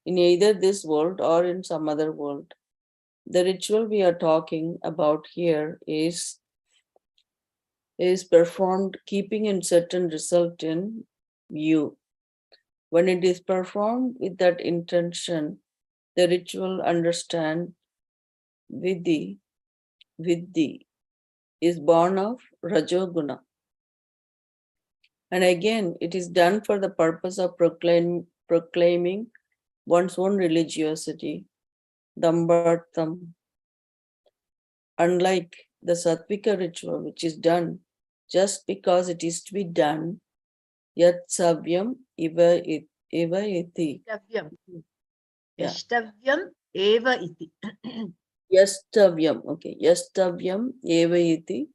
either this world or in some other world. The ritual we are talking about here is performed keeping in certain result in view. When it is performed with that intention, the ritual understand vidhi is born of rajoguna. And again, it is done for the purpose of proclaiming one's own religiosity, dambhartam. Unlike the Sattvika ritual, which is done just because it is to be done, yat savyam eva iti. Yashtavyam. Yeah. Yashtavyam eva iti. Yastavyam, okay. Yastavyam eva iti.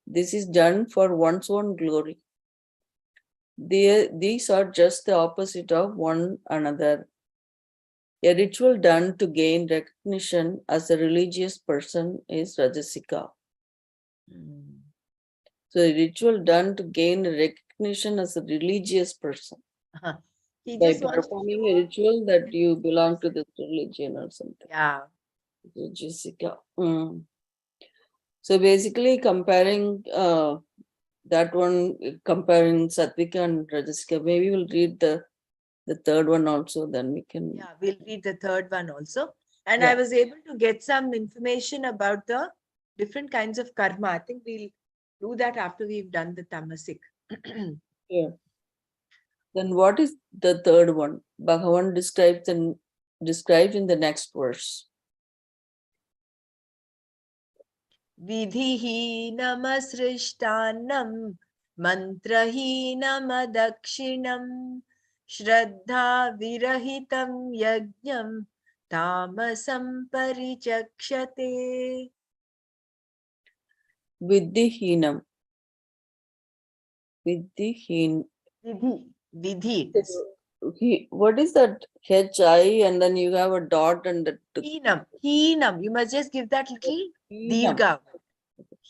This is done for one's own glory. These are just the opposite of one another. A ritual done to gain recognition as a religious person is Rajasika. So a ritual done to gain recognition as a religious person. He By just wants to performing show a ritual that you religious belong to person. this religion or something. Yeah. Rajasika. So basically comparing that one, comparing Sattvika and Rajasika, maybe we'll read the third one also, then we can. Yeah, we'll read the third one also. And Yeah. I was able to get some information about the different kinds of karma. I think we'll do that after we've done the tamasic. Yeah. Then what is the third one? Bhagavan describes in the next verse. विधिहीनमसृष्टान्नं मन्त्रहीनमदक्षिणं श्रद्धा विरहितं यज्ञं तामसं परिचक्षते. Vidhihinam. Vidhihin. Vidhi it is. What is that? H-I and then you have a dot and the Heenam. You must just give that little Heenam. dirgha.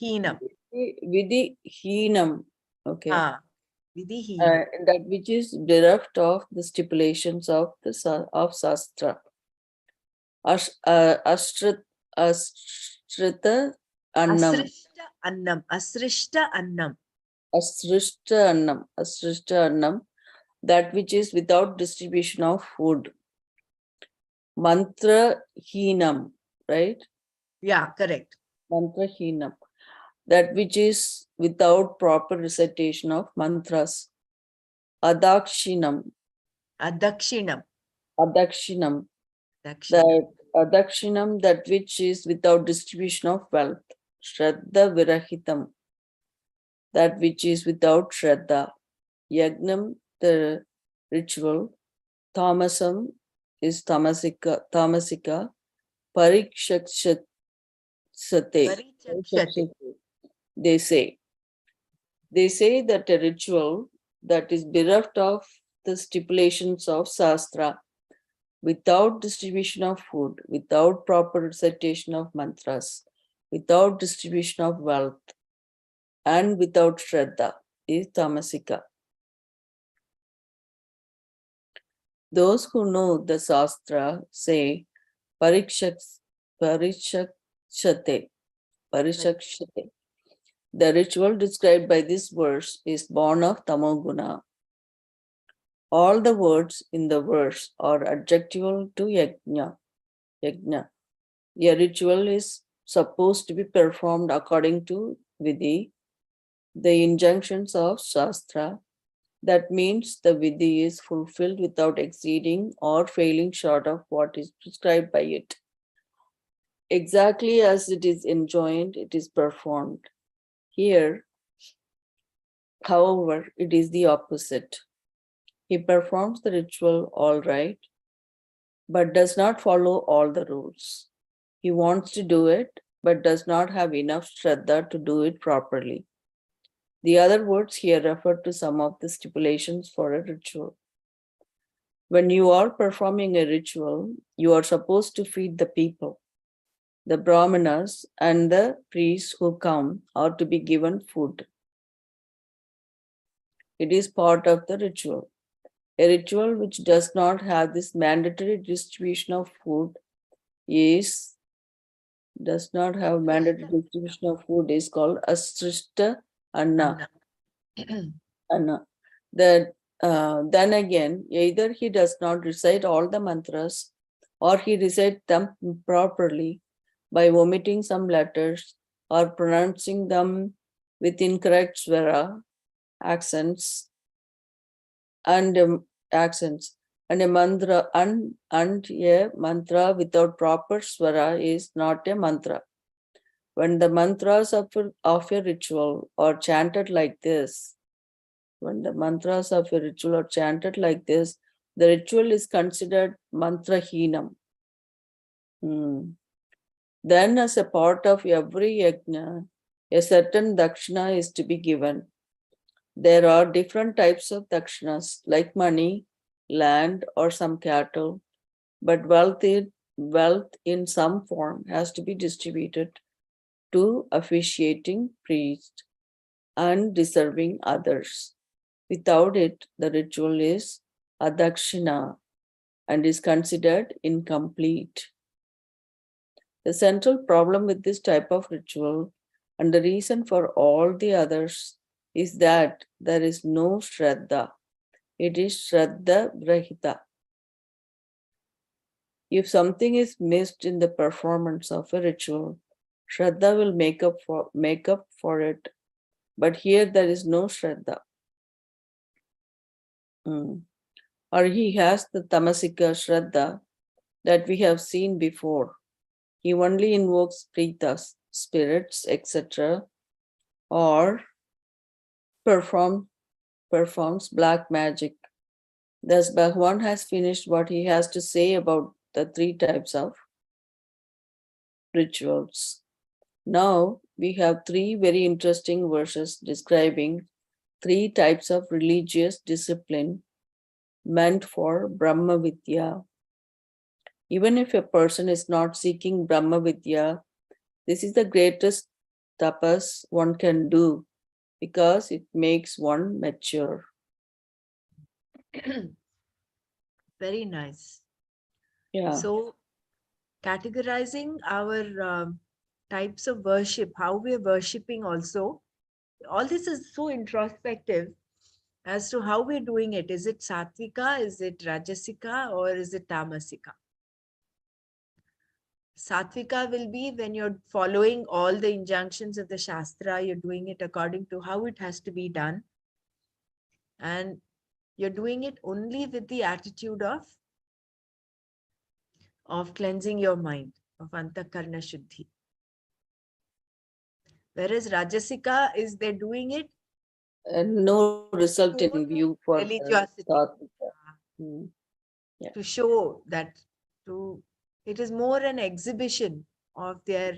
Heenam. Vidhihinam. Okay. Vidhi heenam. That which is bereft of the stipulations of the of Shastra. Ashrita Annam. Asrishta annam. Asrishta annam. Asrishta Annam. That which is without distribution of food. Mantra Heenam, right? Yeah, correct. Mantra Heenam. That which is without proper recitation of mantras. Adakshinam. Adakshinam. Adakshinam. Dakshinam. Adakshinam, that which is without distribution of wealth. Shraddha Virahitam. That which is without Shraddha. Yagnam, the ritual. Tamasam is tamasika. Parikshakshate. Parichakshate. They say that a ritual that is bereft of the stipulations of Shastra, without distribution of food, without proper recitation of mantras, without distribution of wealth, and without Shraddha is tamasika. Those who know the Shastra say parikshakshate. The ritual described by this verse is born of tamoguna. All the words in the verse are adjectival to yajna. A ritual is supposed to be performed according to vidhi, the injunctions of Shastra. That means the vidhi is fulfilled without exceeding or failing short of what is prescribed by it. Exactly as it is enjoined, it is performed. Here, however, it is the opposite. He performs the ritual all right, but does not follow all the rules. He wants to do it, but does not have enough Shraddha to do it properly. The other words here refer to some of the stipulations for a ritual. When you are performing a ritual, you are supposed to feed the people. The brahmanas and the priests who come are to be given food. It is part of the ritual. A ritual which does not have this mandatory distribution of food is called asrishta anna. Anna. Then again, either he does not recite all the mantras or he recites them properly by omitting some letters or pronouncing them with incorrect swara accents and a mantra and a mantra without proper swara is not a mantra. When the mantras of a ritual are chanted like this, the ritual is considered mantrahinam. Then, as a part of every yajna, a certain dakshina is to be given. There are different types of dakshinas, like money, land, or some cattle, but wealth in some form has to be distributed to officiating priests and deserving others. Without it, the ritual is adakshina and is considered incomplete. The central problem with this type of ritual and the reason for all the others is that there is no Shraddha. It is Shraddha Brahita. If something is missed in the performance of a ritual, Shraddha will make up for it. But here there is no Shraddha. Or he has the tamasika shraddha that we have seen before. He only invokes pretas, spirits, etc., or performs black magic. Thus, Bhagwan has finished what he has to say about the three types of rituals. Now, we have three very interesting verses describing three types of religious discipline meant for Brahma Vidya. Even if a person is not seeking Brahma Vidya, this is the greatest tapas one can do because it makes one mature. Very nice. Yeah. So, categorizing our types of worship, how we are worshipping also, all this is so introspective as to how we're doing it. Is it sattvika, is it rajasika, or is it tamasika? Sattvika will be when you're following all the injunctions of the Shastra, you're doing it according to how it has to be done. And you're doing it only with the attitude of cleansing your mind, of antakarna shuddhi. Whereas Rajasika is they're doing it And no result in to view for the religiosity, Satvika. Yeah. to show that it is more an exhibition of their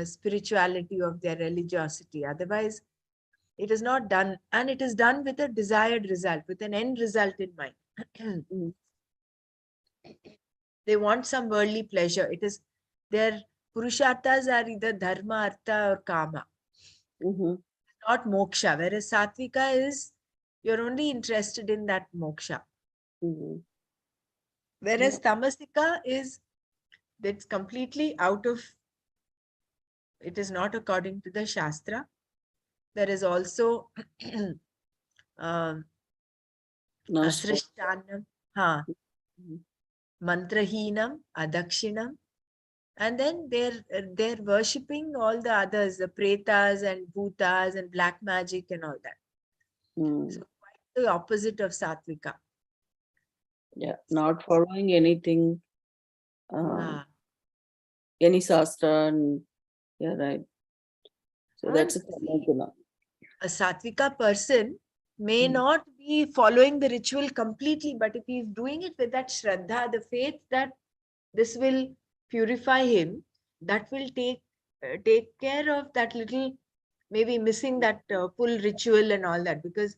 spirituality, of their religiosity. Otherwise, it is not done, and it is done with a desired result, with an end result in mind. Mm. They want some worldly pleasure. It is their purusharthas are either dharma, artha, or kama, Mhm. not moksha. Whereas sattvika is you're only interested in that moksha. Mhm. Whereas tamasika is that's completely out of, it is not according to the Shastra. There is also um, No stress. asrishtanam, ha, Mhm. mantrahinam, adakshinam, and then they're worshipping all the others, the pretas and bhutas and black magic and all that. So Mm. quite the opposite of sattvika. Yeah, not following anything, Ah. any sastra, and yeah, right. So that's And a see, tamaguna. a sattvika person may Mm. not be following the ritual completely, but if he's doing it with that shraddha, the faith that this will purify him, that will take care of that little, maybe missing that full ritual and all that, because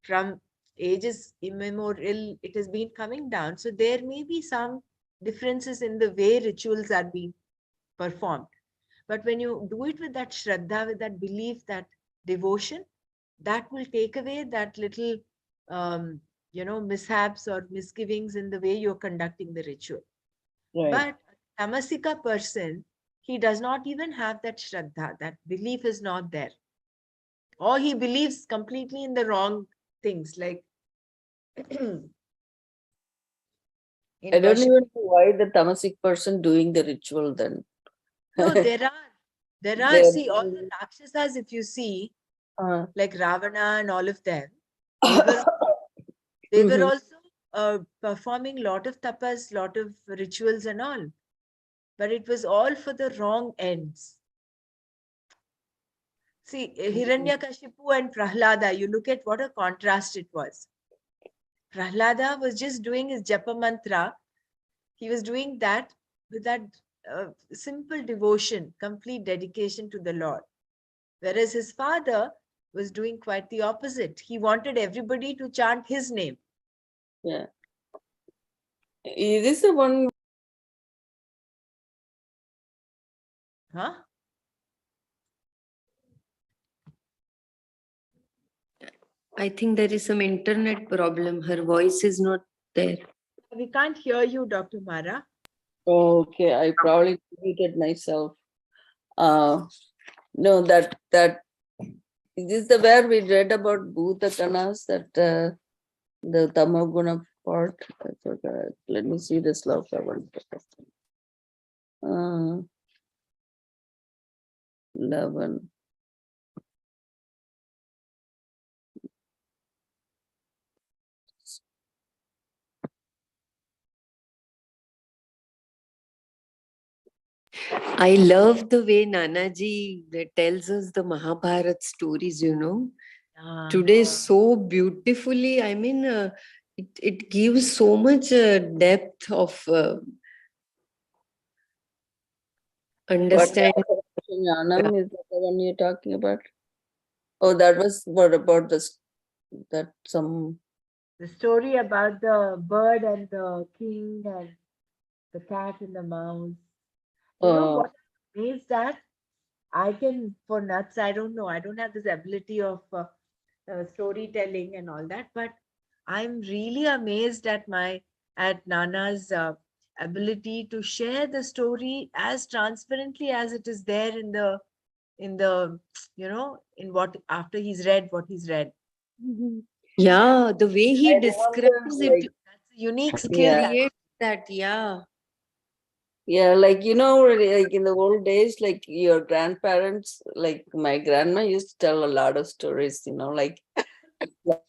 from ages immemorial it has been coming down. So there may be some differences in the way rituals are being performed. But when you do it with that shraddha, with that belief, that devotion, that will take away that little, mishaps or misgivings in the way you're conducting the ritual. Right. But a tamasika person, he does not even have that shraddha, that belief is not there. Or he believes completely in the wrong things, like I in don't worship. even know why the tamasic person doing the ritual then. No, there are, They're see, all the Rakshasas, if you see, uh, like Ravana and all of them, they were they were Mhm. also performing lot of tapas, lot of rituals and all, but it was all for the wrong ends. See, Hiranyakashipu and Prahlada, you look at what a contrast it was. Prahlada was just doing his japa mantra. He was doing that with that simple devotion, complete dedication to the Lord. Whereas his father was doing quite the opposite. He wanted everybody to chant his name. Yeah. Is this the one? Huh? I think there is some internet problem. Her voice is not there. We can't hear you, Dr. Mara. Okay, I probably muted myself. Uh, no, that is this the where we read about Bhuta Kanas, that the Tamaguna part? I forgot. Let me see the sloka one. 11. I love the way Nanaji tells us the Mahabharat stories, today so beautifully. I mean, it gives so much depth of What understanding. Yanam is that the one you're talking about? Oh, that was what about this? That some. The story about the bird and the king and the cat and the mouse. You know Uh, what I'm amazed at? I can, for nuts, I don't know. I don't have this ability of storytelling and all that, but I'm really amazed at Nana's ability to share the story as transparently as it is there in the in what after he's read what he's read. Yeah, the way he I remember, describes it like, That's a unique skill. yeah, creates that, yeah. yeah, like like in the old days, like your grandparents, like my grandma used to tell a lot of stories, like that.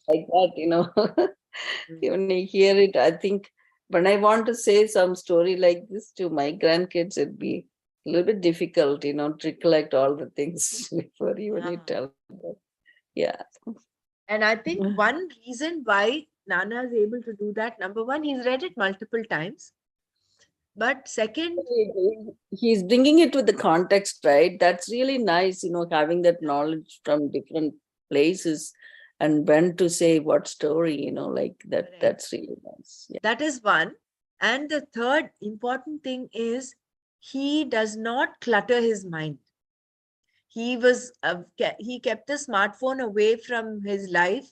When I hear it, I think when I want to say some story like this to my grandkids, it'd be a little bit difficult, to recollect all the things before you when you Yeah. tell them. Yeah. And I think one reason why Nana is able to do that, number one, he's read it multiple times. But second, He's bringing it with the context, right? That's really nice, having that knowledge from different places and when to say what story, like that. correct, That's really nice. Yeah. that is one. And the third important thing is he does not clutter his mind. He kept the smartphone away from his life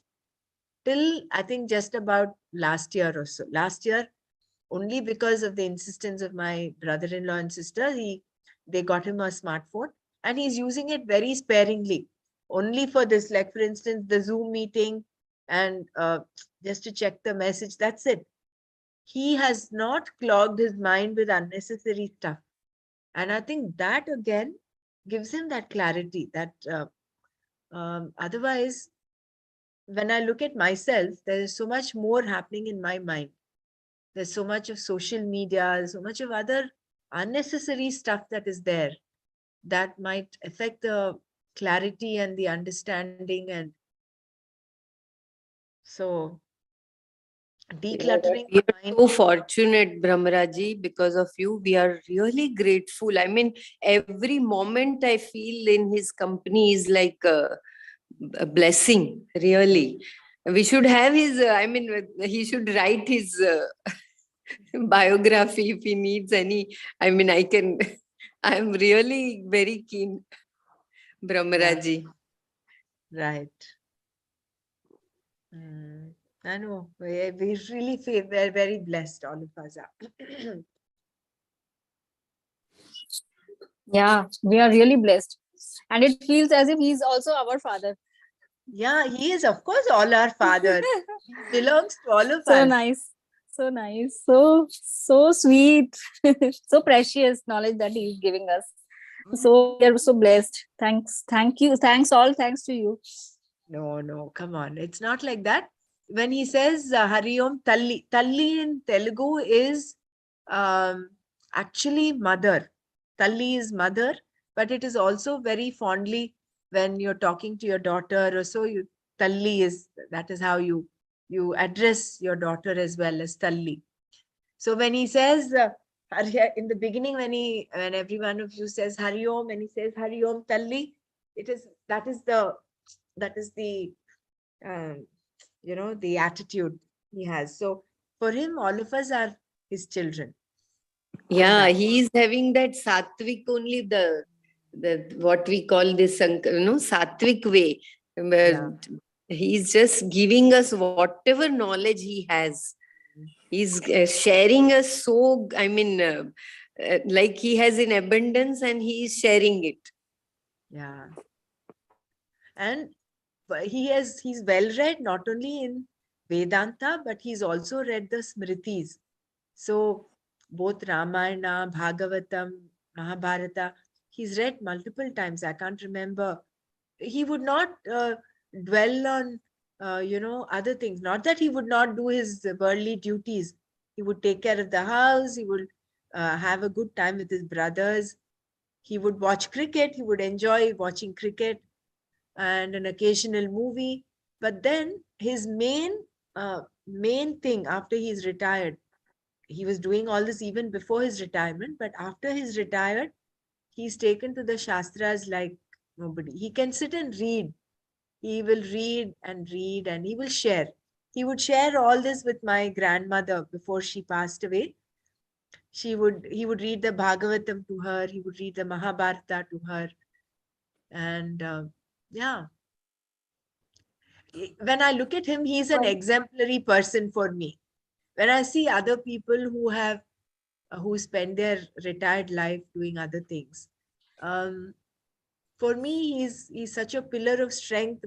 till I think just about last year or so. Last year, only because of the insistence of my brother-in-law and sister, they got him a smartphone and he's using it very sparingly. Only for this, like for instance, the Zoom meeting and just to check the message. That's it. He has not clogged his mind with unnecessary stuff. And I think that again gives him that clarity that otherwise, when I look at myself, there is so much more happening in my mind. There's so much of social media, there's so much of other unnecessary stuff that is there that might affect the clarity and the understanding. And so decluttering We the are mind. so fortunate, Brahmaraji, because of you. We are really grateful. I mean, every moment I feel in his company is like a blessing, really. We should have his, he should write his biography if he needs any. I mean, I'm really very keen, Yeah, Brahmaraji. right. Mm, I know. We really feel we're very blessed, all of us are. Yeah, we are really blessed. And it feels as if he's also our father. Yeah, he is, of course, all our father. He belongs to all of So us. nice. So nice. So sweet. So precious knowledge that he's giving us. So we are so blessed. Thanks. Thank you. Thanks all. Thanks to you. No, no, come on. It's not like that. When he says Hari Om Talli, Talli in Telugu is um, actually mother. Talli is mother, but it is also very fondly when you're talking to your daughter or so, Talli is, that is how you address your daughter as well as Talli. So when he says, in the beginning, when every one of you says Hari Om and he says Hari Om Talli, that is the um, the attitude he has. So for him, all of us are his children. In Yeah, that. he is having that sattvic only, the what we call this, sattvic way, Yeah. where he's just giving us whatever knowledge he has. He's sharing us so, like he has in abundance and he is sharing it. Yeah. And he's well read not only in Vedanta, but he's also read the Smritis. So both Ramayana, Bhagavatam, Mahabharata, he's read multiple times. I can't remember. He would not dwell on, other things. Not that he would not do his worldly duties. He would take care of the house. He would have a good time with his brothers. He would watch cricket. He would enjoy watching cricket and an occasional movie. But then his main thing after he's retired, he was doing all this even before his retirement, but after he's retired, he's taken to the Shastras like nobody. He can sit and read. He will read and he will share. He would share all this with my grandmother before she passed away. He would read the Bhagavatam to her. He would read the Mahabharata to her. And yeah, when I look at him, he's an exemplary person for me. When I see other people who spend their retired life doing other things, for me, he's such a pillar of strength,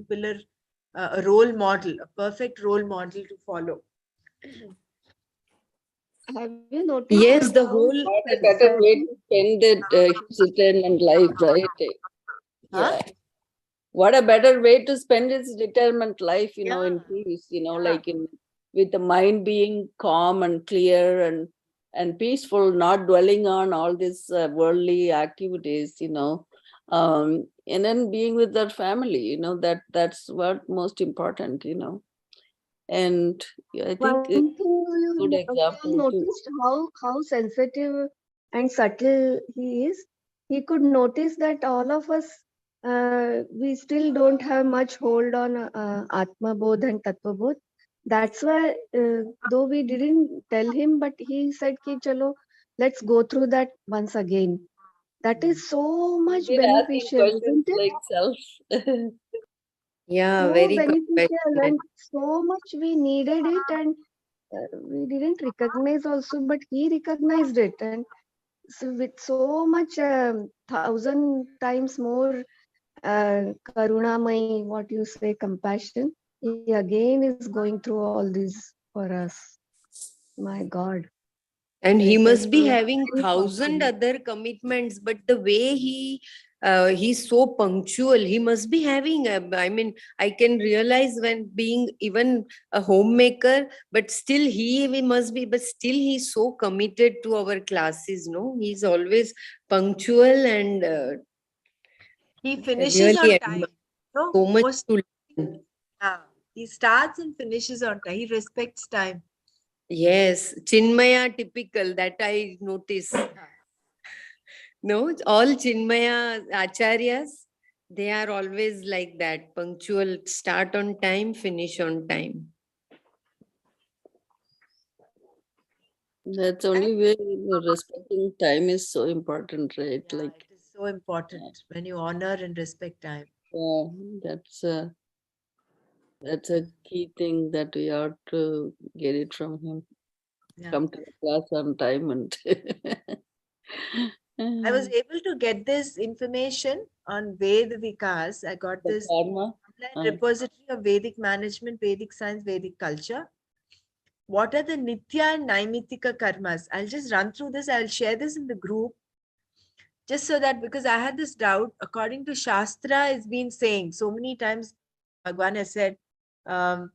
a role model, a perfect role model to follow. Have you noticed Yes, the how whole What a better way to spend his retirement life, right? Huh? Yeah. What a better way to spend his retirement life, in Yeah. peace, Yeah. like with the mind being calm and clear and peaceful, not dwelling on all these worldly activities, and then being with their family, that's what most important, And I think one it's thing a good you have example too. noticed how sensitive and subtle he is? He could notice that all of us, we still don't have much hold on Atma Bodh and Tattva Bodh. That's why, though we didn't tell him, but he said, Ki, chalo, let's go through that once again. That is so He much did asking beneficial, questions isn't it? like self. yeah, So very beneficial compassionate. and so much we needed it, and we didn't recognize also, but he recognized it, and so with so much 1,000 times more karunamai, what you say, compassion, he again is going through all this for us. My God, And he let us must be be having very 1,000 confident. other commitments, but the way he's so punctual. He must be having I mean, I can realize when being even a homemaker, but still he must be, but still he's so committed to our classes. No, he's always punctual and He finishes on really time. No, so much most to learn. he starts and finishes on time. He respects time. Yes, Chinmaya typical, that I notice. No, all Chinmaya acharyas, they are always like that, punctual, start on time, finish on time. That's only way, respecting time is so important, right? Yeah, Like, it is so important when you honor and respect time. yeah, that's a key thing that we ought to get it from him. Yeah. Come to the class on time and. I was able to get this information on Ved Vikas. I got The this karma. online repository of Vedic management, Vedic science, Vedic culture. What are the Nitya and Naimitika karmas? I'll just run through this. I'll share this in the group just so that, because I had this doubt, according to Shastra, it's been saying so many times, Bhagwan has said, those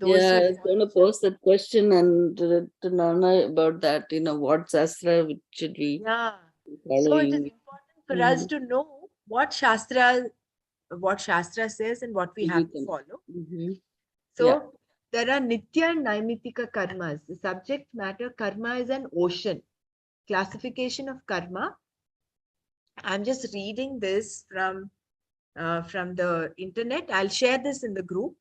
Yeah, I who was going to pose that question and to Nana about that, what Shastra should we yeah. be So it is following? important for us to know what Shastra says and what we have to follow. Mm-hmm. Yeah. So there are Nitya and Naimitika karmas. The subject matter karma is an ocean. Classification of karma. I'm just reading this from the internet. I'll share this in the group.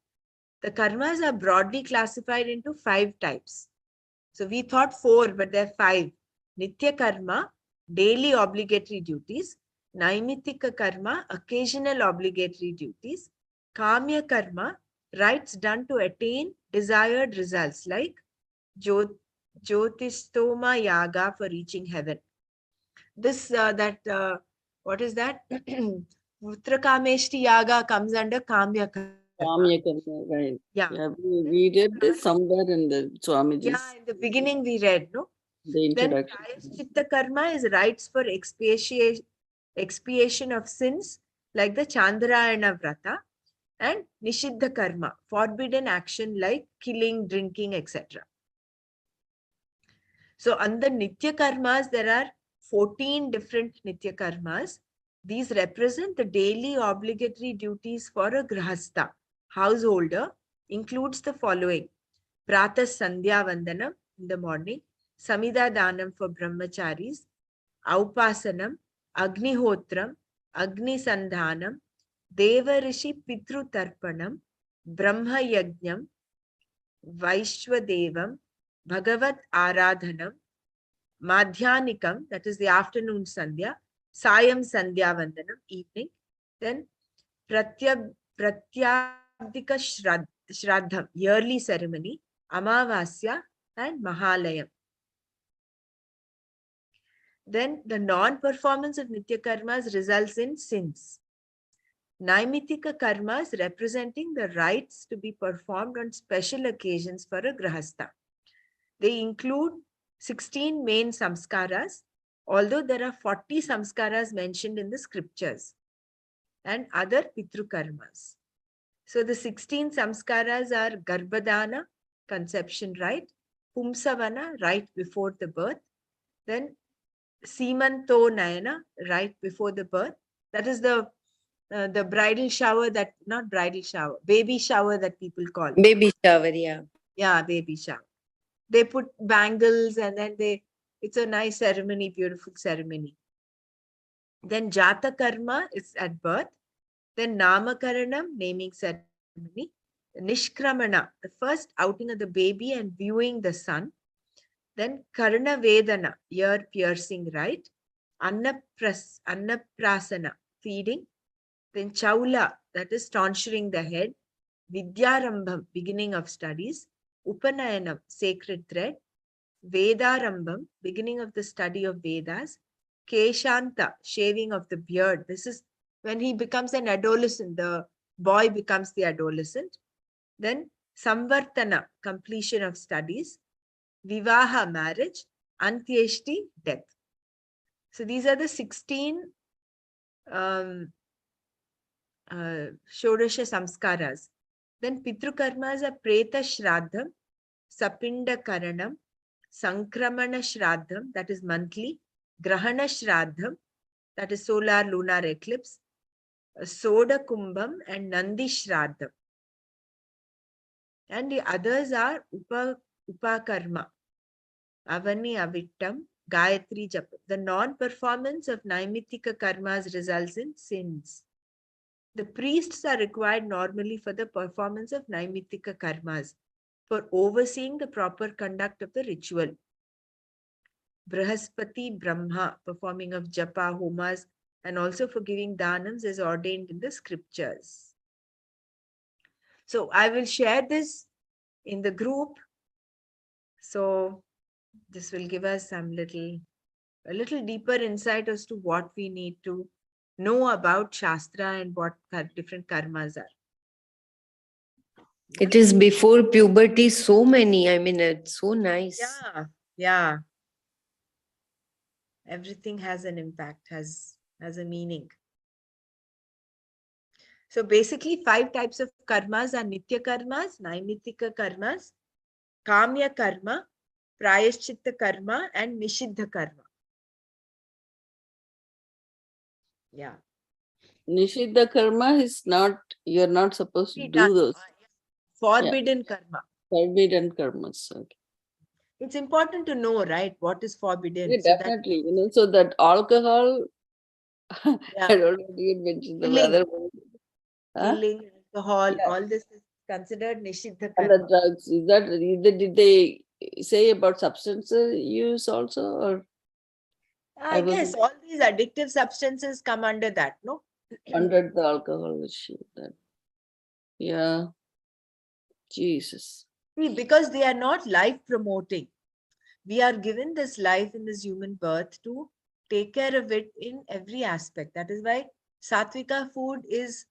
The karmas are broadly classified into 5 types. So we thought 4, but there are 5. Nitya karma, daily obligatory duties. Naimitika karma, occasional obligatory duties. Kamya karma, rites done to attain desired results like Jyotistoma yaga for reaching heaven. This, what is that? Putrakameshti yaga comes under Kamya karma. Kamya karma, right. Yeah. Yeah, we read this somewhere in the Swamiji's. Yeah, in the beginning we read, no? The Then introduction. Prayaschitta karma is rites for expiation of sins like the Chandrayana Vrata, and Nishiddha karma, forbidden action like killing, drinking, etc. So under Nitya karmas, there are 14 different Nitya karmas. These represent the daily obligatory duties for a grahastha. Householder includes the following: Prata Sandhya Vandanam in the morning, Samida Danam for brahmacharis, Aupasanam, Agnihotram, Agni Sandhanam, Deva Rishi Pitru Tarpanam, Brahma Yajnam, Vaishwadevam, Bhagavat Aradhanam, Madhyanikam, that is the afternoon Sandhya, Sayam Sandhya Vandanam, evening, then Pratyabdika Shraddham, yearly ceremony, Amavasya and Mahalayam. Then the non-performance of Nitya karmas results in sins. Naimitika karmas representing the rites to be performed on special occasions for a grahastha. They include 16 main samskaras, although there are 40 samskaras mentioned in the scriptures, and other pitru karmas. So the 16 samskaras are Garbhadana, conception rite, Pumsavana, right before the birth, then Simanto Nayana, right before the birth. That is the bridal shower, that not bridal shower, baby shower that people call. Baby shower, yeah. Yeah, baby shower. They put bangles and then it's a nice ceremony, beautiful ceremony. Then Jata Karma is at birth. Then Namakaranam, naming ceremony. Nishkramana, the first outing of the baby and viewing the sun. Then Karna Vedana, ear piercing rite. Annaprasana, feeding. Then Chaula, that is tonsuring the head. Vidyarambham, beginning of studies. Upanayanam, sacred thread. Vedarambham, beginning of the study of Vedas. Keshanta, shaving of the beard. This is when he becomes an adolescent, the boy becomes the adolescent. Then Samvartana, completion of studies. Vivaha, marriage. Antyeshti, death. So these are the 16 Shodasha samskaras. Then Pitru karmas are Preta Shraddham, Sapinda Karanam, Sankramana Shraddham, that is monthly, Grahana Shraddham, that is solar lunar eclipse, Soda Kumbham and Nandi Shraddham. And the others are Upakarma, Avani Avittam, Gayatri Japa. The non-performance of Naimitika karmas results in sins. The priests are required normally for the performance of Naimitika karmas, for overseeing the proper conduct of the ritual. Brahaspati Brahma, performing of japa, homas, and also for giving dhanams is ordained in the scriptures. So I will share this in the group. So this will give us a little deeper insight as to what we need to know about Shastra and what different karmas are. It is before puberty, so many. I mean, it's so nice. Yeah. Everything has an impact, has a meaning. So basically 5 types of karmas are Nitya karmas, Naimitika karmas, Kamya karma, Prayashchitta karma and Nishiddha karma. Yeah. Nishiddha karma is not, you're not supposed to do those. Forbidden karma. Forbidden karmas. Okay. It's important to know, right, what is forbidden. Yeah, so definitely. So that alcohol, I don't know if you mentioned the Killing. other one. Killing, alcohol, all this is considered Nishiddha And karma. the drugs, did they say about substance use also? Or I guess all these addictive substances come under that, no? under the alcohol issue. Yeah. Jesus. See, because they are not life promoting. We are given this life in this human birth to take care of it in every aspect. That is why Satvika food is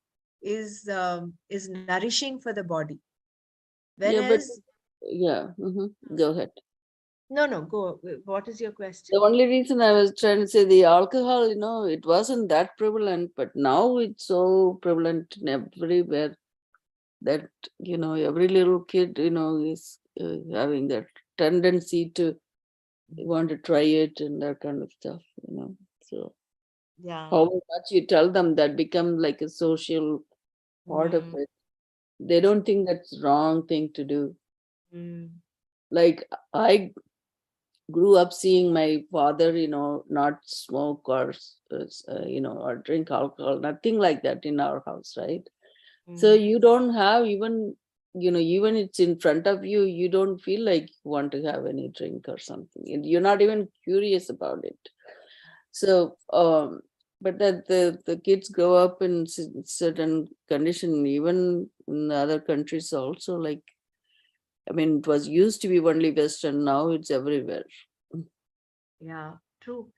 nourishing for the body. Whereas, Go ahead. No, go. What is your question? The only reason I was trying to say the alcohol, it wasn't that prevalent, but now it's so prevalent in everywhere that, every little kid, is having that tendency to want to try it and that kind of stuff, So Yeah. however much you tell them, that become like a social part of it. They don't think that's wrong thing to do. Like I grew up seeing my father, not smoke or, or drink alcohol, nothing like that in our house, right? So you don't have even, even it's in front of you, you don't feel like you want to have any drink or something. And you're not even curious about it. So, but that the kids grow up in certain condition, even in other countries also, like, I mean, it was used to be only Western, now it's everywhere. Yeah, true.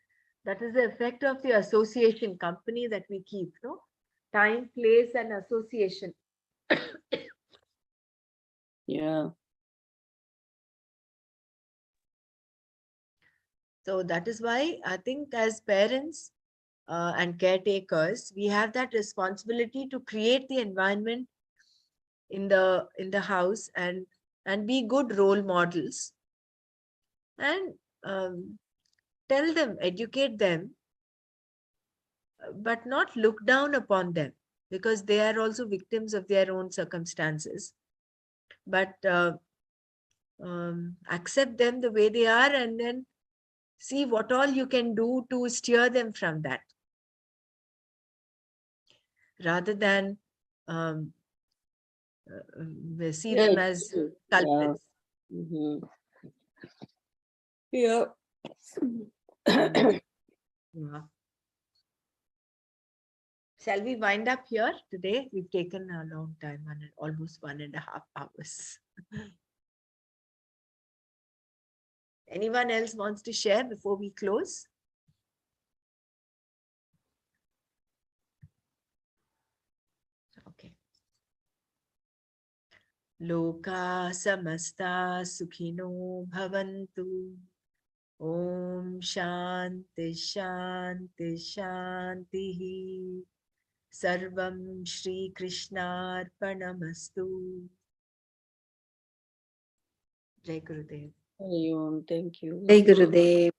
That is the effect of the association company that we keep, no? Time, place, and association. Yeah. So that is why I think as parents and caretakers, we have that responsibility to create the environment in the house and be good role models and tell them, educate them, but not look down upon them because they are also victims of their own circumstances. But accept them the way they are and then see what all you can do to steer them from that rather than see Yeah, them it's as true. Yeah. culprits. Mm-hmm. Yeah. Yeah. Shall we wind up here today? We've taken a long time, almost 1.5 hours. Anyone else wants to share before we close? Okay. Loka samasta sukhino bhavantu. Om Shanti Shanti Shanti. Sarvam Shri Krishnarpanamastu. Jai Gurudev. Thank you. Jai Gurudev.